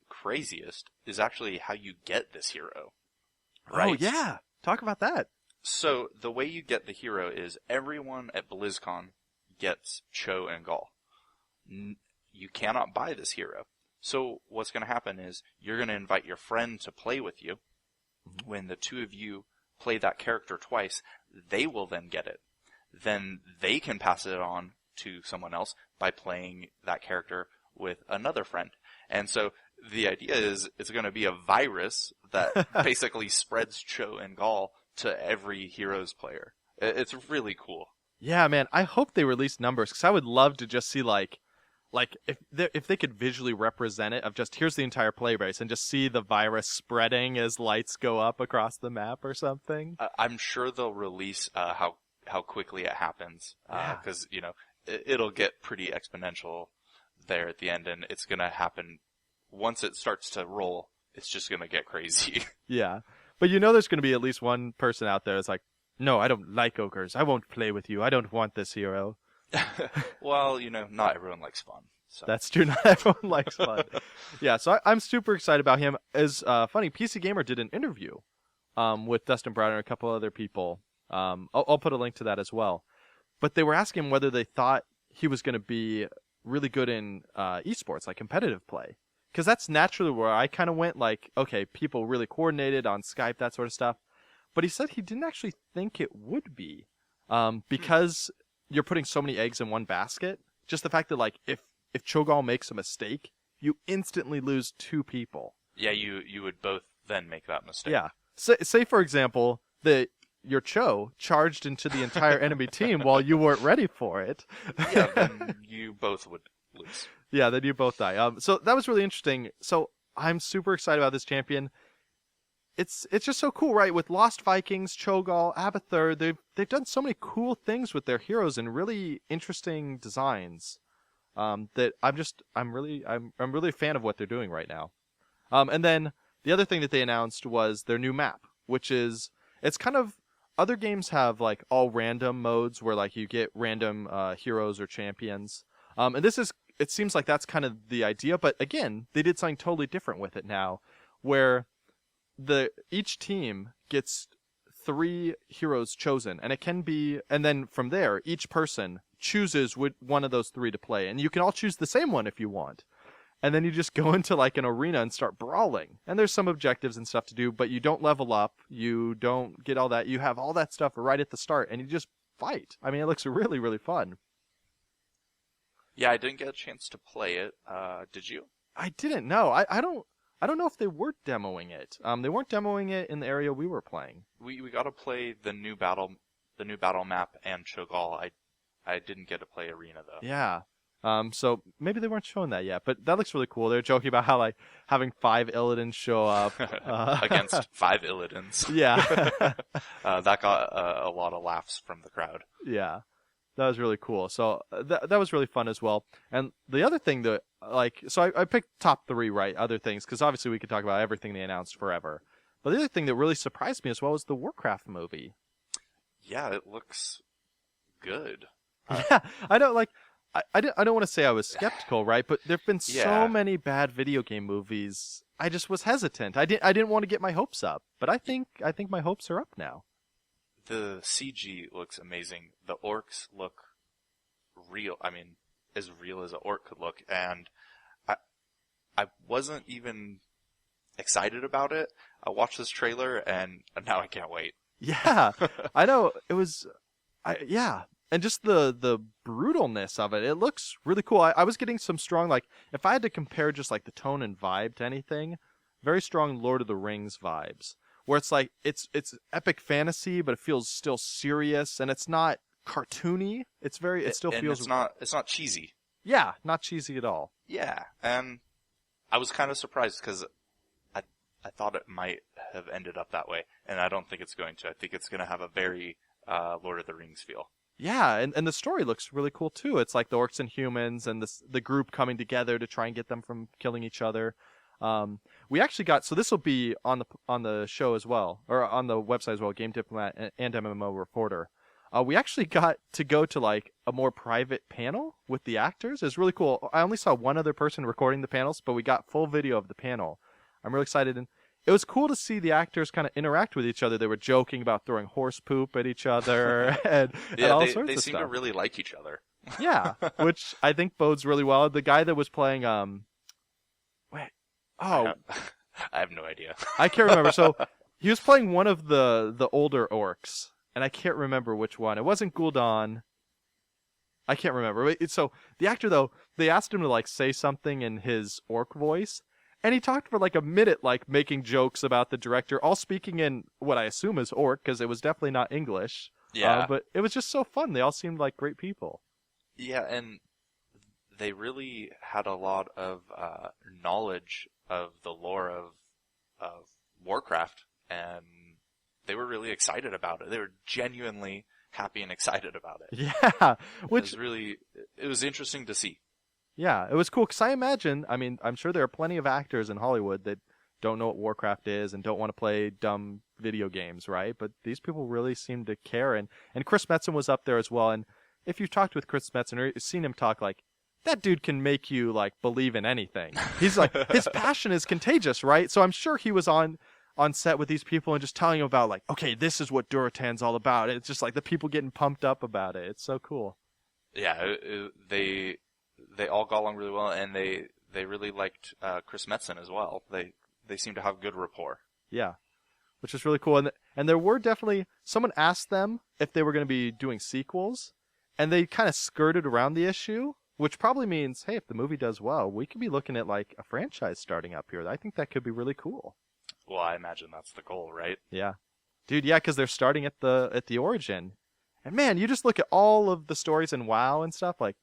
craziest is actually how you get this hero. Right? Oh, yeah. Talk about that. So, the way you get the hero is everyone at BlizzCon gets Cho and Gall. You cannot buy this hero. So what's going to happen is you're going to invite your friend to play with you. When the two of you play that character twice, they will then get it. Then they can pass it on to someone else by playing that character with another friend. And so the idea is it's going to be a virus that basically spreads Cho and Gall to every Heroes player. It's really cool. Yeah, man. I hope they release numbers, because I would love to just see like if they could visually represent it, of just here's the entire play base and just see the virus spreading as lights go up across the map or something. I'm sure they'll release how quickly it happens, because it'll get pretty exponential there at the end, and it's gonna happen once it starts to roll. It's just gonna get crazy. Yeah, but there's gonna be at least one person out there that's like, no, I don't like ogres. I won't play with you. I don't want this hero. Well, not everyone likes fun. So. That's true. Not everyone likes fun. Yeah, so I'm super excited about him. As funny, PC Gamer did an interview with Dustin Brown and a couple other people. I'll put a link to that as well. But they were asking him whether they thought he was going to be really good in esports, like competitive play. Because that's naturally where I kind of went, like, okay, people really coordinated on Skype, that sort of stuff. But he said he didn't actually think it would be. Because you're putting so many eggs in one basket. Just the fact that, like, if Cho'Gall makes a mistake, you instantly lose 2 people. Yeah, you would both then make that mistake. Yeah. Say for example, that your Cho charged into the entire enemy team while you weren't ready for it. Yeah, then you both would lose. Yeah, then you both die. So that was really interesting. So I'm super excited about this champion. It's just so cool, right? With Lost Vikings, Cho'Gall, Abathur, they've done so many cool things with their heroes and really interesting designs. That I'm really a fan of what they're doing right now. And then the other thing that they announced was their new map, which is, it's kind of, other games have like all random modes where like you get random heroes or champions. And it seems like that's kind of the idea, but again, they did something totally different with it now, where each team gets 3 heroes chosen, and then from there, each person chooses one of those 3 to play, and you can all choose the same one if you want. And then you just go into like an arena and start brawling. And there's some objectives and stuff to do, but you don't level up, you don't get all that, you have all that stuff right at the start, and you just fight. I mean, it looks really, really fun. Yeah, I didn't get a chance to play it. Did you? I didn't know. I don't know if they were demoing it. They weren't demoing it in the area we were playing. We got to play the new battle map and Cho'Gall. I didn't get to play Arena though. Yeah. So maybe they weren't showing that yet, but that looks really cool. They're joking about how like having 5 Illidan's show up against 5 Illidans. Yeah. That got a lot of laughs from the crowd. Yeah. That was really cool. So that was really fun as well. And the other thing that, so I picked top 3, right? Other things, because obviously we could talk about everything they announced forever. But the other thing that really surprised me as well was the Warcraft movie. Yeah, it looks good. Yeah, I don't want to say I was skeptical, right? But there've been so many bad video game movies. I just was hesitant. I didn't want to get my hopes up, but I think my hopes are up now. The CG looks amazing. The orcs look real. I mean, as real as an orc could look. And I wasn't even excited about it. I watched this trailer, and now I can't wait. Yeah, I know. It was... And just the brutalness of it, it looks really cool. I was getting some strong, like, if I had to compare just like the tone and vibe to anything, very strong Lord of the Rings vibes. Where it's like, it's epic fantasy, but it feels still serious, and it's not cartoony. It still feels... It's not cheesy. Yeah, not cheesy at all. Yeah, and I was kind of surprised, because I thought it might have ended up that way, and I don't think it's going to. I think it's going to have a very Lord of the Rings feel. Yeah, and the story looks really cool too. It's like the orcs and humans and the group coming together to try and get them from killing each other. We actually got, so this will be on the show as well, or on the website as well, Game Diplomat and MMO Reporter. We actually got to go to like a more private panel with the actors. It's really cool. I only saw one other person recording the panels, but we got full video of the panel. I'm really excited, and it was cool to see the actors kind of interact with each other. They were joking about throwing horse poop at each other and all sorts of stuff. They seem to really like each other. Yeah, which I think bodes really well. The guy that was playing Oh, I have no idea. I can't remember. So he was playing one of the older orcs, and I can't remember which one. It wasn't Gul'dan. I can't remember. So the actor, though, they asked him to like say something in his orc voice, and he talked for like a minute, like making jokes about the director, all speaking in what I assume is orc, because it was definitely not English. Yeah. But it was just so fun. They all seemed like great people. Yeah, and they really had a lot of knowledge of the lore of Warcraft, and they were really excited about it. They were genuinely happy and excited about it. Yeah, It was interesting to see. Yeah, it was cool because I imagine, I mean, I'm sure there are plenty of actors in Hollywood that don't know what Warcraft is and don't want to play dumb video games, right? But these people really seem to care, and Chris Metzen was up there as well. And if you've talked with Chris Metzen or seen him talk, like, that dude can make you like believe in anything. He's like, his passion is contagious, right? So I'm sure he was on set with these people and just telling them about like, okay, this is what Durotan's all about. It's just like the people getting pumped up about it. It's so cool. Yeah, they all got along really well, and they really liked Chris Metzen as well. They seem to have good rapport. Yeah, which is really cool. And there were definitely, someone asked them if they were going to be doing sequels, and they kind of skirted around the issue, which probably means, hey, if the movie does well, we could be looking at like a franchise starting up here. I think that could be really cool. Well, I imagine that's the goal, right? Yeah. Dude, yeah, because they're starting at the origin. And man, you just look at all of the stories in WoW and stuff, like,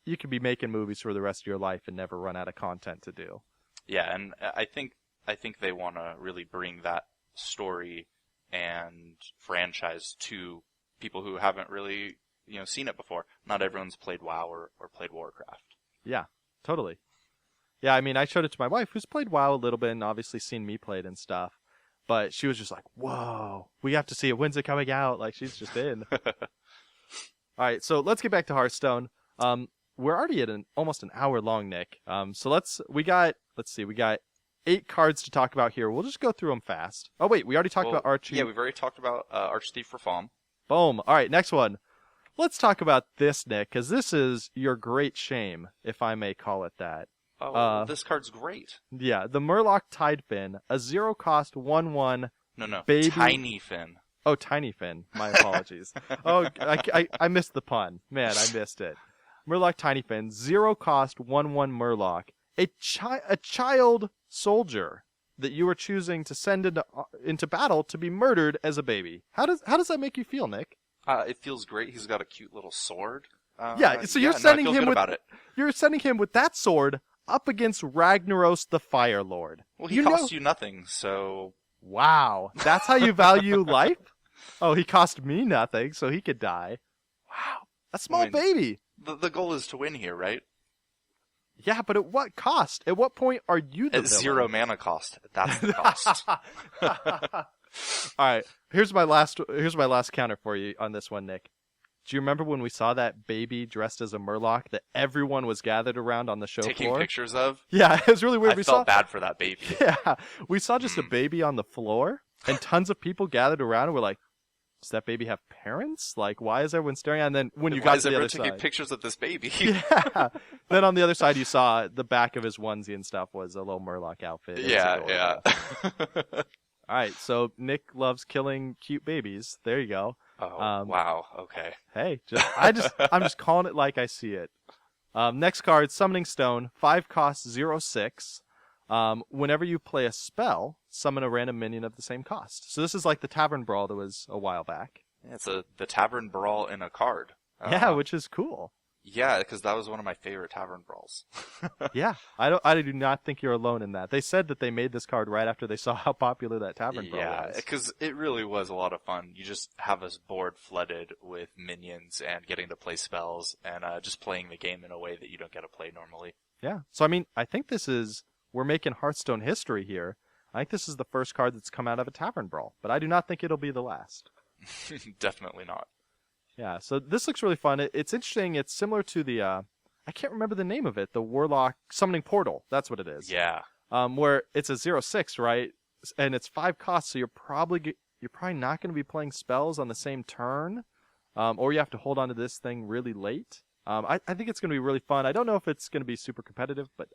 you could be making movies for the rest of your life and never run out of content to do. Yeah, and I think they want to really bring that story and franchise to people who haven't really, seen it before. Not everyone's played WoW or played Warcraft. Yeah, totally. Yeah, I mean, I showed it to my wife, who's played WoW a little bit and obviously seen me play it and stuff. But she was just like, whoa, we have to see it. When's it coming out? Like, she's just in. All right, so let's get back to Hearthstone. We're already at almost an hour long, Nick. So we got 8 cards to talk about here. We'll just go through them fast. Oh, wait, we already talked about Archie. Yeah, we've already talked about Archthief Reform. Boom. All right, next one. Let's talk about this, Nick, because this is your great shame, if I may call it that. Oh, this card's great. Yeah, the Murloc Tidefin, a 0-cost 1/1. No, baby. Tiny Fin. Oh, Tiny Fin. My apologies. Oh, I missed the pun. Man, I missed it. Murloc Tiny Fin, 0-cost 1/1 Murloc, a child soldier that you are choosing to send into battle to be murdered as a baby. How does that make you feel, Nick? It feels great. He's got a cute little sword. Yeah, so you're sending you're sending him with that sword up against Ragnaros the Fire Lord. Well, he costs you nothing, so... Wow, that's how you value life? Oh, he cost me nothing, so he could die. Wow, a small baby. The goal is to win here, right? Yeah, but at what cost? At what point are you the villain? 0 mana cost. That's the cost. All right, here's my last counter for you on this one, Nick. Do you remember when we saw that baby dressed as a Murloc that everyone was gathered around on the show Taking floor? pictures of? Yeah, it was really weird. I felt bad for that baby. Yeah, we saw just a baby on the floor, and tons of people gathered around and were like, does that baby have parents? Like, why is everyone staring at it? And then when you got to the other side... taking pictures of this baby? Yeah. Then on the other side, you saw the back of his onesie and stuff was a little Murloc outfit. Yeah. All right, so Nick loves killing cute babies. There you go. Oh, wow. Okay. Hey, I'm just calling it like I see it. Next card, Summoning Stone, 5 cost 0/6. Whenever you play a spell, summon a random minion of the same cost. So this is like the Tavern Brawl that was a while back. Yeah, it's the Tavern Brawl in a card. Yeah, which is cool. Yeah, because that was one of my favorite Tavern Brawls. Yeah, I do not think you're alone in that. They said that they made this card right after they saw how popular that Tavern Brawl was. Yeah, because it really was a lot of fun. You just have this board flooded with minions and getting to play spells and just playing the game in a way that you don't get to play normally. Yeah, so I mean, I think we're making Hearthstone history here. I think this is the first card that's come out of a Tavern Brawl, but I do not think it'll be the last. Definitely not. Yeah, so this looks really fun. It's interesting. It's similar to the, I can't remember the name of it, the Warlock Summoning Portal. That's what it is. Yeah. Where it's a 0/6, right? And it's 5 costs, so you're probably not going to be playing spells on the same turn, or you have to hold on to this thing really late. I think it's going to be really fun. I don't know if it's going to be super competitive, but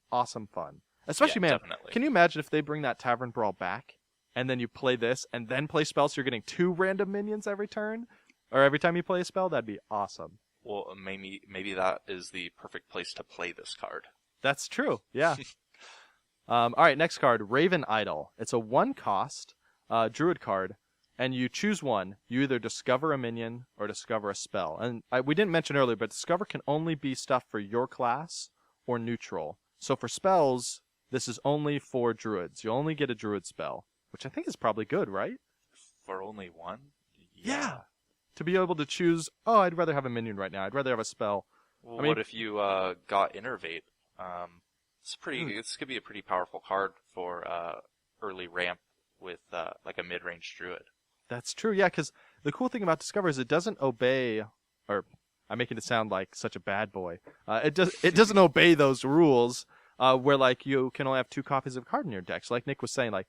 awesome fun. Especially, Yeah, man, definitely. can you imagine if they bring that Tavern Brawl back, and then you play this, and then play spells, so you're getting 2 random minions every turn? Or every time you play a spell? That'd be awesome. Well, maybe that is the perfect place to play this card. That's true, yeah. Alright, next card, Raven Idol. It's a 1-cost druid card, and you choose one. You either discover a minion or discover a spell. And we didn't mention earlier, but discover can only be stuff for your class or neutral. So for spells, this is only for druids. You only get a druid spell, which I think is probably good, right? For only one? Yeah. To be able to choose, oh, I'd rather have a minion right now. I'd rather have a spell. Well, I mean, what if you got Innervate? This could be a pretty powerful card for early ramp with like a mid-range druid. That's true, yeah, because the cool thing about Discover is it doesn't obey, or I'm making it sound like such a bad boy. It doesn't obey those rules where like you can only have 2 copies of a card in your deck. So like Nick was saying, like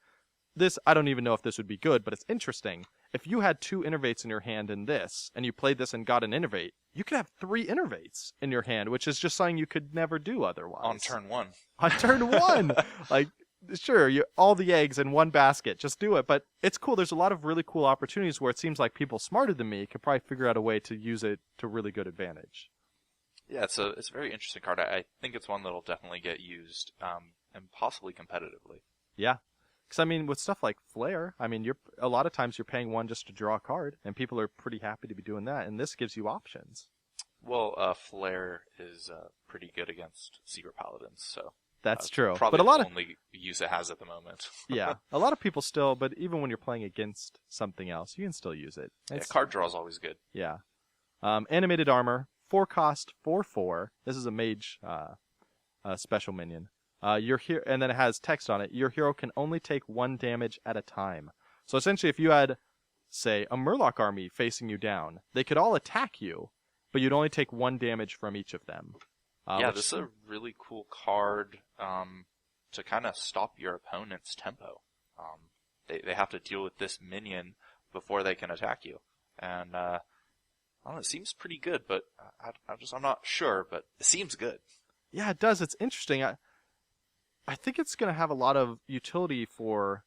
this, I don't even know if this would be good, but it's interesting. If you had 2 Innervates in your hand in this, and you played this and got an Innervate, you could have 3 Innervates in your hand, which is just something you could never do otherwise. On turn 1. On turn 1! Like, sure, all the eggs in one basket, just do it. But it's cool. There's a lot of really cool opportunities where it seems like people smarter than me could probably figure out a way to use it to really good advantage. Yeah, it's a very interesting card. I think it's one that'll definitely get used, and possibly competitively. Yeah. Because, I mean, with stuff like Flare, I mean, a lot of times you're paying 1 just to draw a card, and people are pretty happy to be doing that, and this gives you options. Well, Flare is pretty good against Secret Paladins, so... That's true. Probably but a lot the only use it has at the moment. Yeah, a lot of people still, but even when you're playing against something else, you can still use it. Yeah, card draw is always good. Yeah. Animated Armor, 4-cost, 4/4. This is a mage special minion. And then it has text on it. Your hero can only take 1 damage at a time. So essentially, if you had, say, a Murloc army facing you down, they could all attack you, but you'd only take 1 damage from each of them. This is a really cool card to kind of stop your opponent's tempo. They have to deal with this minion before they can attack you. And I don't know, it seems pretty good, but I'm not sure, but it seems good. Yeah, it does. It's interesting. I think it's going to have a lot of utility for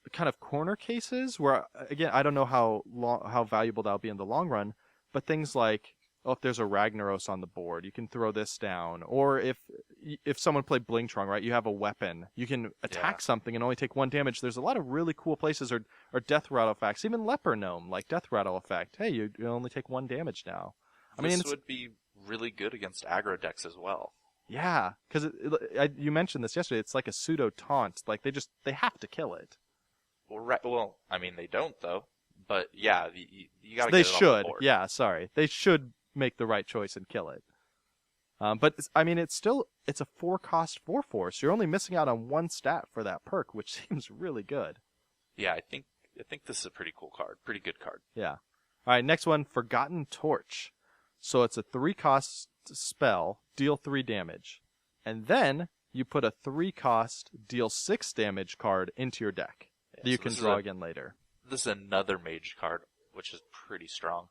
the kind of corner cases where, again, I don't know how valuable that'll be in the long run, but things like, if there's a Ragnaros on the board, you can throw this down. Or if someone played Blingtrong, right, you have a weapon. You can attack something and only take 1 damage. There's a lot of really cool places, or Death Rattle effects. Even Leper Gnome, like Death Rattle effect. Hey, you only take 1 damage now. This would be really good against aggro decks as well. Yeah, because you mentioned this yesterday. It's like a pseudo taunt. Like they have to kill it. Well, I mean they don't though. But yeah, you got to. They get it should. off the board. Yeah, sorry. They should make the right choice and kill it. But I mean, it's a 4-cost 4/4. So you're only missing out on 1 stat for that perk, which seems really good. Yeah, I think this is a pretty cool card. Pretty good card. Yeah. All right, next one, Forgotten Torch. So it's a 3-cost spell, deal 3 damage. And then you put a 3-cost, deal 6 damage card into your deck that you can draw again later. This is another mage card, which is pretty strong.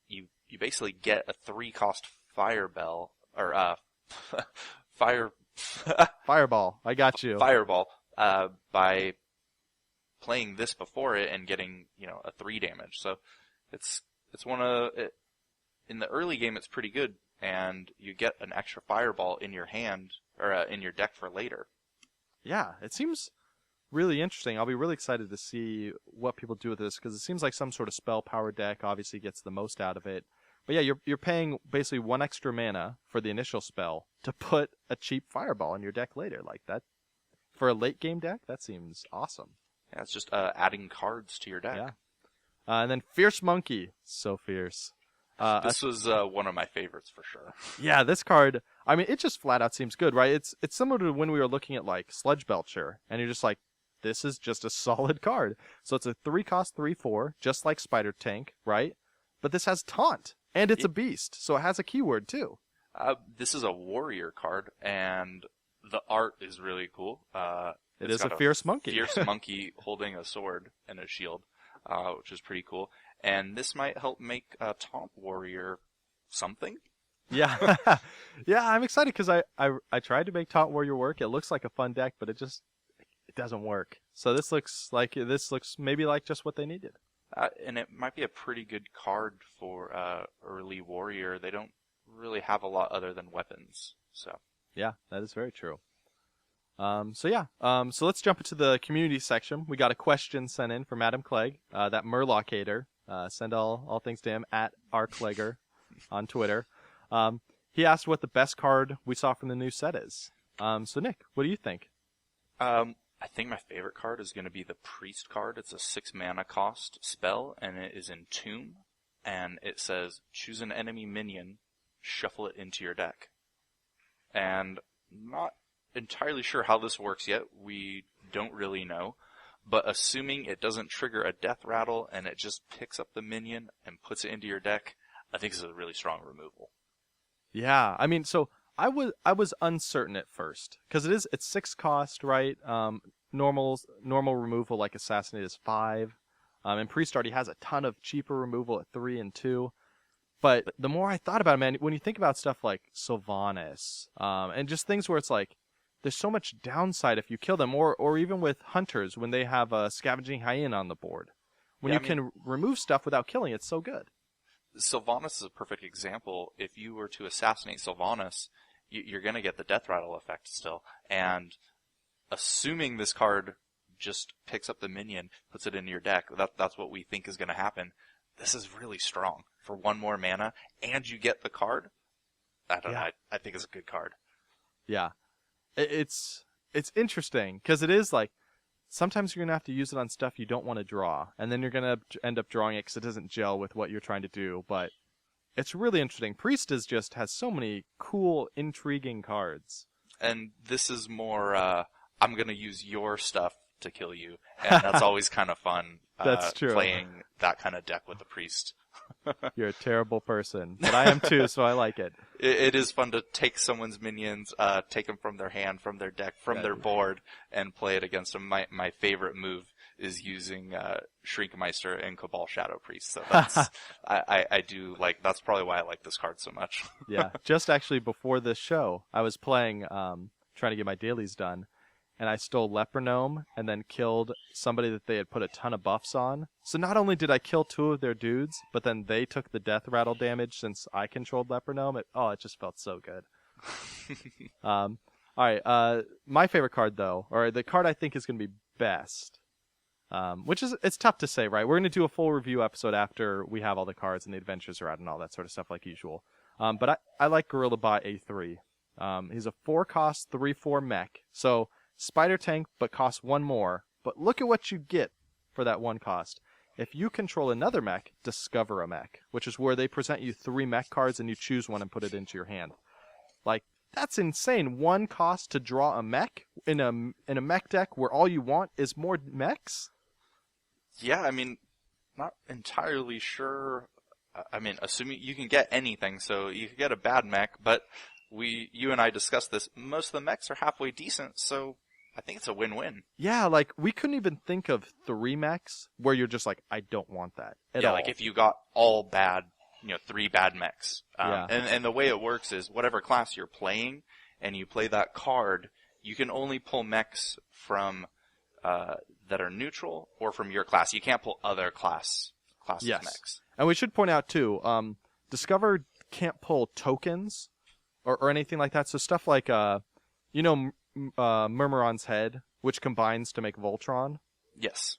You basically get a 3-cost fireball, or Fireball. I got you. Fireball, by playing this before it and getting, a 3 damage. So it's one of it. In the early game, it's pretty good, and you get an extra fireball in your hand, or in your deck for later. Yeah, it seems really interesting. I'll be really excited to see what people do with this, because it seems like some sort of spell power deck obviously gets the most out of it. But yeah, you're paying basically 1 extra mana for the initial spell to put a cheap fireball in your deck later. Like that, for a late game deck, that seems awesome. Yeah, it's just adding cards to your deck. Yeah. And then Fierce Monkey, so fierce. This was one of my favorites for sure. Yeah, this card, I mean, it just flat out seems good, right? It's similar to when we were looking at like Sludge Belcher, and you're just like, this is just a solid card. So it's a 3-cost 3/4, just like Spider Tank, right? But this has Taunt, and it's a beast, so it has a keyword too. This is a warrior card, and the art is really cool. It is a fierce monkey. Fierce monkey holding a sword and a shield, which is pretty cool. And this might help make Taunt Warrior something. Yeah. Yeah, I'm excited because I tried to make Taunt Warrior work. It looks like a fun deck, but it doesn't work. So this looks maybe like just what they needed. And it might be a pretty good card for early Warrior. They don't really have a lot other than weapons. So yeah, that is very true. So let's jump into the community section. We got a question sent in from Adam Clegg, that Murlocator. Send all things to him at rclegger on Twitter. He asked what the best card we saw from the new set is. So Nick, what do you think? I think my favorite card is going to be the Priest card. It's a 6 mana cost spell, and it is Entomb. And it says, choose an enemy minion, shuffle it into your deck. And not entirely sure how this works yet. We don't really know. But assuming it doesn't trigger a death rattle and it just picks up the minion and puts it into your deck, I think this is a really strong removal. Yeah, I mean, so I was uncertain at first because it's 6 cost, right? Normal removal like Assassinate is 5, and Priest already has a ton of cheaper removal at 3 and 2. But the more I thought about it, man, when you think about stuff like Sylvanas, and just things where it's like there's so much downside if you kill them, or even with Hunters when they have a Scavenging Hyena on the board, when can remove stuff without killing, it's so good. Sylvanas is a perfect example. If you were to assassinate Sylvanas, you're going to get the death rattle effect still. And assuming this card just picks up the minion, puts it into your deck, that's what we think is going to happen. This is really strong. For 1 more mana, and you get the card, I don't know, I think it's a good card. Yeah. It's interesting, because it is like, sometimes you're going to have to use it on stuff you don't want to draw, and then you're going to end up drawing it because it doesn't gel with what you're trying to do, but it's really interesting. Priest has so many cool, intriguing cards. And this is more, I'm going to use your stuff to kill you, and that's always kind of fun. That's true. Playing that kind of deck with the Priest. You're a terrible person, but I am too, so I like it. It is fun to take someone's minions, take them from their hand, from their deck, from their board, and play it against them. My favorite move is using Shrinkmeister and Cabal Shadow Priest. So that's I do like. That's probably why I like this card so much. Yeah, just actually before this show, I was playing, trying to get my dailies done, and I stole Lepronome and then killed somebody that they had put a ton of buffs on. So not only did I kill 2 of their dudes, but then they took the death rattle damage since I controlled Lepronome. It just felt so good. All right, my favorite card though, or the card I think is going to be best, which is, it's tough to say, right? We're going to do a full review episode after we have all the cards and the adventures are out and all that sort of stuff like usual. But I like Gorilla Bot A3. He's a 4-cost, 3/4 mech. So Spider Tank, but costs 1 more. But look at what you get for that 1 cost. If you control another mech, discover a mech, which is where they present you 3 mech cards and you choose one and put it into your hand. Like, that's insane. 1 cost to draw a mech in a mech deck where all you want is more mechs? Yeah, I mean, not entirely sure. I mean, assuming you can get anything, so you could get a bad mech, but you and I discussed this. Most of the mechs are halfway decent, so I think it's a win-win. Yeah, like, we couldn't even think of 3 mechs where you're just like, I don't want that at all. Yeah, like if you got all bad, 3 bad mechs. Yeah. And the way it works is whatever class you're playing, and you play that card, you can only pull mechs from that are neutral or from your class. You can't pull other classes mechs. And we should point out, too, Discover can't pull tokens or anything like that. So stuff like, Murmuron's Head, which combines to make Voltron. Yes.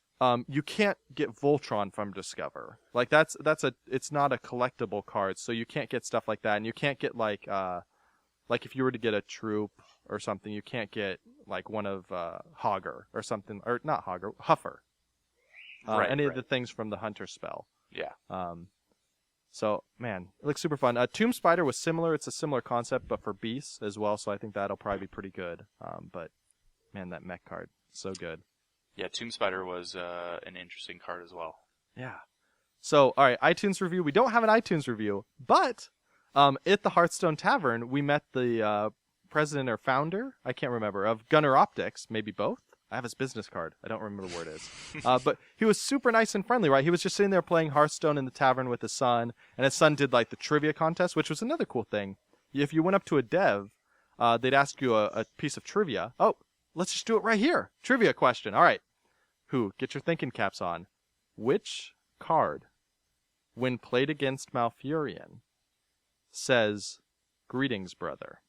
You can't get Voltron from Discover. Like it's not a collectible card, so you can't get stuff like that, and you can't get like if you were to get a troop or something, you can't get like one of Hogger or something, or not Hogger, Huffer. Any of the things from the Hunter spell. Yeah. So, man, it looks super fun. Tomb Spider was similar. It's a similar concept, but for beasts as well, so I think that'll probably be pretty good. But, man, that mech card, so good. Yeah, Tomb Spider was an interesting card as well. Yeah. So, all right, iTunes review. We don't have an iTunes review, but at the Hearthstone Tavern, we met the president or founder, I can't remember, of Gunner Optics, maybe both, I have his business card. I don't remember where it is. But he was super nice and friendly, right? He was just sitting there playing Hearthstone in the tavern with his son, and his son did like the trivia contest, which was another cool thing. If you went up to a dev, they'd ask you a piece of trivia. Oh, let's just do it right here. Trivia question. All right. Get your thinking caps on. Which card, when played against Malfurion, says, "Greetings, brother"?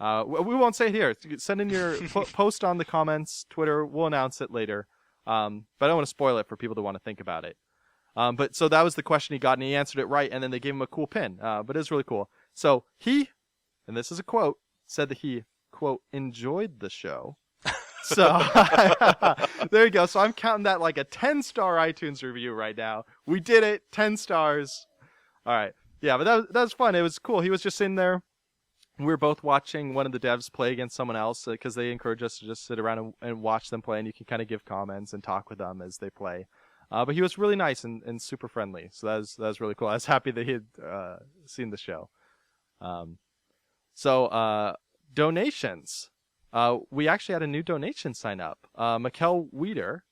We won't say it here. Send in your post on the comments, Twitter. We'll announce it later. But I don't want to spoil it for people that want to think about it. But so that was the question he got, and he answered it right, and then they gave him a cool pin. But it was really cool. So he, and this is a quote, said that he, quote, enjoyed the show. So there you go. So I'm counting that like a 10-star iTunes review right now. We did it. 10 stars. All right. Yeah, but that was fun. It was cool. He was just sitting there. We were both watching one of the devs play against someone else because they encourage us to just sit around and watch them play, and you can kind of give comments and talk with them as they play. But he was really nice and super friendly, so that was really cool. I was happy that he had seen the show. So donations. We actually had a new donation sign up. Mikkel Weeder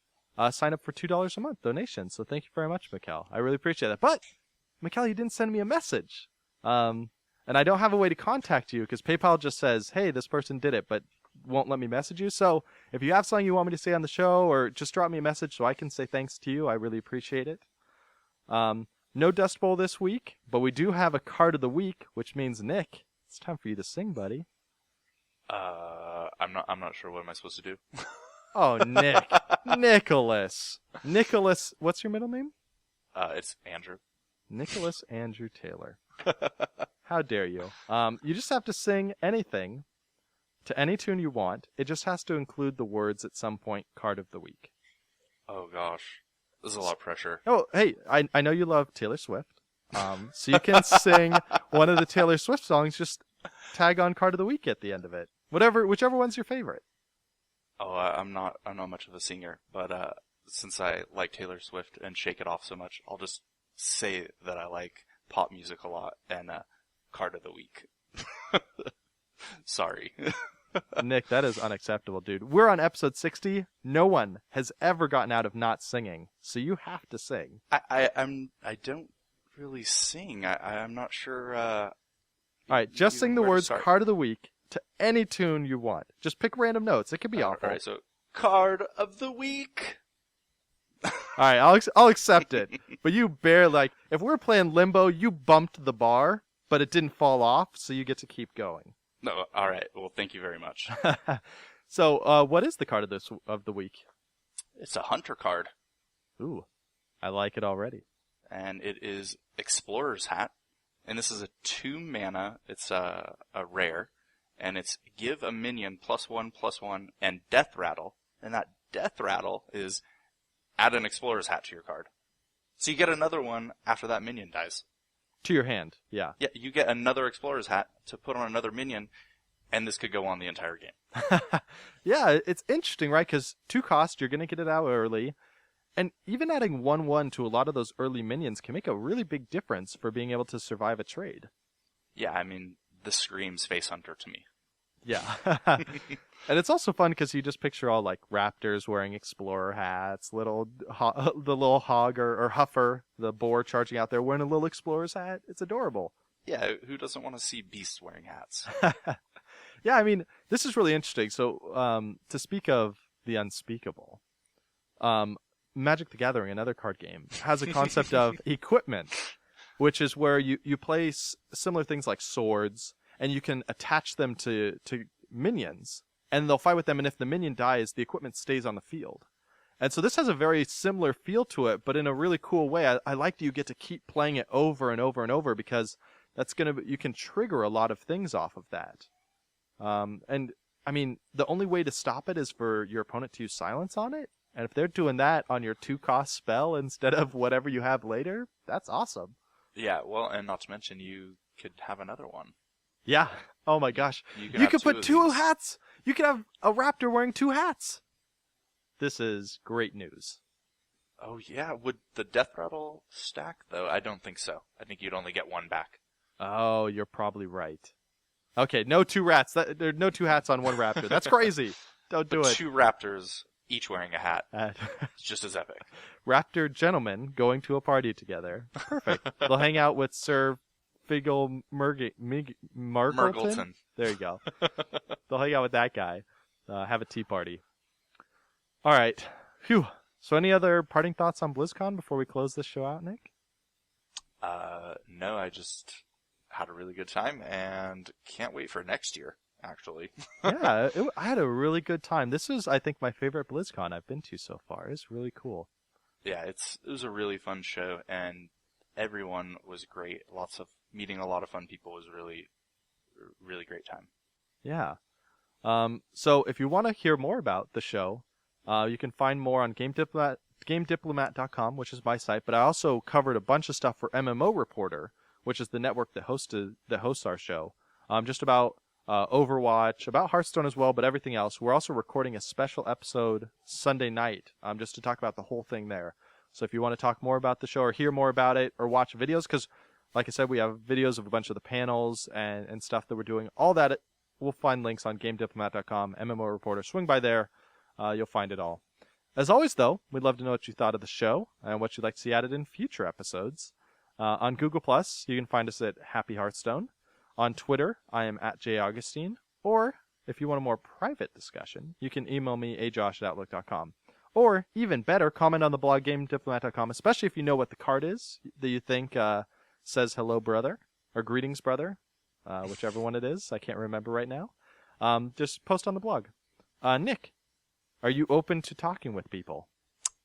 signed up for $2 a month donation, so thank you very much, Mikkel. I really appreciate that. But, Mikkel, you didn't send me a message. And I don't have a way to contact you because PayPal just says, hey, this person did it, but won't let me message you. So if you have something you want me to say on the show, or just drop me a message so I can say thanks to you, I really appreciate it. No Dust Bowl this week, but we do have a card of the week, which means, Nick, it's time for you to sing, buddy. I'm not sure. What am I supposed to do? Oh, Nick. Nicholas, what's your middle name? It's Andrew. Nicholas Andrew Taylor. How dare you? You just have to sing anything to any tune you want. It just has to include the words at some point, card of the week. Oh, gosh. This is a lot of pressure. Oh, hey, I know you love Taylor Swift. So you can sing one of the Taylor Swift songs, just tag on card of the week at the end of it. Whichever one's your favorite. Oh, I'm not much of a singer, but since I like Taylor Swift and Shake It Off so much, I'll just say that I like pop music a lot and card of the week. Sorry. Nick, that is unacceptable, dude. We're on episode 60. No one has ever gotten out of not singing, so you have to sing. I don't really sing. I'm not sure. All right, just sing the words card of the week to any tune you want. Just pick random notes. It could be awful. All right, so card of the week. All right, I'll accept it. But you if we're playing Limbo, you bumped the bar, but it didn't fall off, so you get to keep going. No, all right. Well, thank you very much. So, what is the card of the week? It's a hunter card. Ooh, I like it already. And it is Explorer's Hat. And this is a 2 mana. It's a rare. And it's give a minion +1/+1 and Death Rattle. And that Death Rattle is add an Explorer's Hat to your card. So you get another one after that minion dies. To your hand, yeah. Yeah, you get another Explorer's Hat to put on another minion, and this could go on the entire game. Yeah, it's interesting, right? Because 2 cost, you're going to get it out early. And even adding 1/1 to a lot of those early minions can make a really big difference for being able to survive a trade. Yeah, I mean, this screams Face Hunter to me. Yeah. And it's also fun because you just picture all like raptors wearing explorer hats, the little hog or huffer, the boar charging out there wearing a little explorer's hat. It's adorable. Yeah, who doesn't want to see beasts wearing hats? Yeah, I mean, this is really interesting. So, to speak of the unspeakable, Magic the Gathering, another card game, has a concept of equipment, which is where you place similar things like swords, and you can attach them to minions, and they'll fight with them, and if the minion dies, the equipment stays on the field. And so this has a very similar feel to it, but in a really cool way. I like that you get to keep playing it over and over and over, because you can trigger a lot of things off of that. And I mean, the only way to stop it is for your opponent to use silence on it. And if they're doing that on your 2-cost spell instead of whatever you have later, that's awesome. Yeah, well, and not to mention, you could have another one. Yeah. Oh my gosh. You could put 2 hats. You could have a raptor wearing 2 hats. This is great news. Oh yeah, would the Death Rattle stack though? I don't think so. I think you'd only get 1 back. Oh, you're probably right. Okay, no 2 rats. There are no 2 hats on 1 raptor. That's crazy. Don't do But it. 2 raptors, each wearing a hat. Uh, It's just as epic. Raptor gentlemen going to a party together. Perfect. They'll hang out with Sir Figgle Margleton. There you go. They'll hang out with that guy. Have a tea party. All right. Phew. So any other parting thoughts on BlizzCon before we close this show out, Nick? No, I just had a really good time and can't wait for next year, actually. Yeah, I had a really good time. This is, I think, my favorite BlizzCon I've been to so far. It's really cool. Yeah, it was a really fun show, and everyone was great. Meeting a lot of fun people was really, really great time. Yeah. So if you want to hear more about the show, you can find more on GameDiplomat.com, which is my site. But I also covered a bunch of stuff for MMO Reporter, which is the network that hosts our show. Just about Overwatch, about Hearthstone as well, but everything else. We're also recording a special episode Sunday night, just to talk about the whole thing there. So if you want to talk more about the show or hear more about it or watch videos, because like I said, we have videos of a bunch of the panels and stuff that we're doing. All that, we'll find links on GameDiplomat.com, MMO Reporter. Swing by there. You'll find it all. As always, though, we'd love to know what you thought of the show and what you'd like to see added in future episodes. On Google+, you can find us at Happy Hearthstone. On Twitter, I am at jaugustine. Or, if you want a more private discussion, you can email me, ajosh@outlook.com. Or, even better, comment on the blog GameDiplomat.com, especially if you know what the card is that you think says hello, brother, or greetings, brother, whichever one it is. I can't remember right now. Just post on the blog. Nick, are you open to talking with people?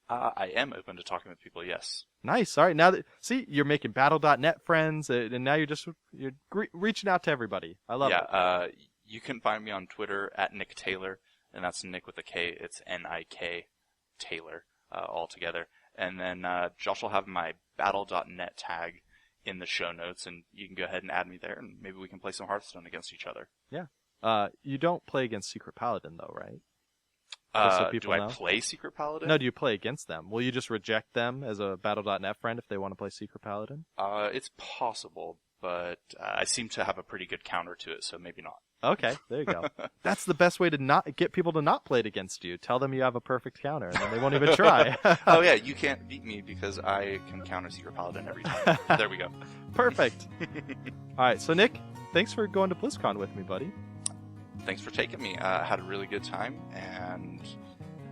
I am open to talking with people, yes. Nice. All right. Now see, you're making Battle.net friends, and now you're reaching out to everybody. I love it. Yeah, you can find me on Twitter at Nick Taylor, and that's Nick with a K. It's N-I-K Taylor, all together. And then Josh will have my Battle.net tag in the show notes, and you can go ahead and add me there, and maybe we can play some Hearthstone against each other. Yeah. You don't play against Secret Paladin, though, right? Do I play Secret Paladin? No, do you play against them? Will you just reject them as a Battle.net friend if they want to play Secret Paladin? It's possible, but I seem to have a pretty good counter to it, so maybe not. Okay, there you go. That's the best way to not get people to not play it against you. Tell them you have a perfect counter, and then they won't even try. Oh yeah, you can't beat me because I can counter Secret Paladin every time. There we go. Perfect. All right, so Nick, thanks for going to BlizzCon with me, buddy. Thanks for taking me. I had a really good time, and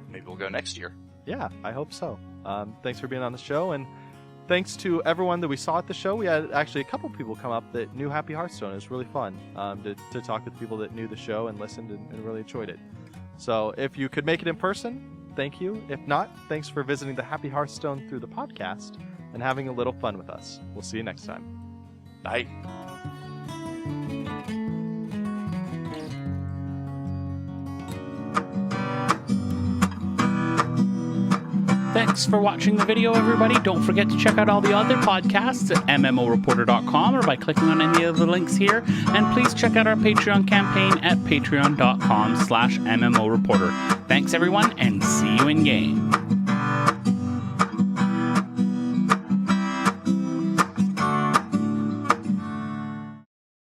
maybe we'll go next year. Yeah, I hope so. Thanks for being on the show, and thanks to everyone that we saw at the show. We had actually a couple people come up that knew Happy Hearthstone. It was really fun to talk with people that knew the show and listened and really enjoyed it. So if you could make it in person, thank you. If not, thanks for visiting the Happy Hearthstone through the podcast and having a little fun with us. We'll see you next time. Bye. Thanks for watching the video, everybody. Don't forget to check out all the other podcasts at MMOReporter.com or by clicking on any of the links here. And please check out our Patreon campaign at patreon.com/MMOReporter. Thanks, everyone, and see you in game.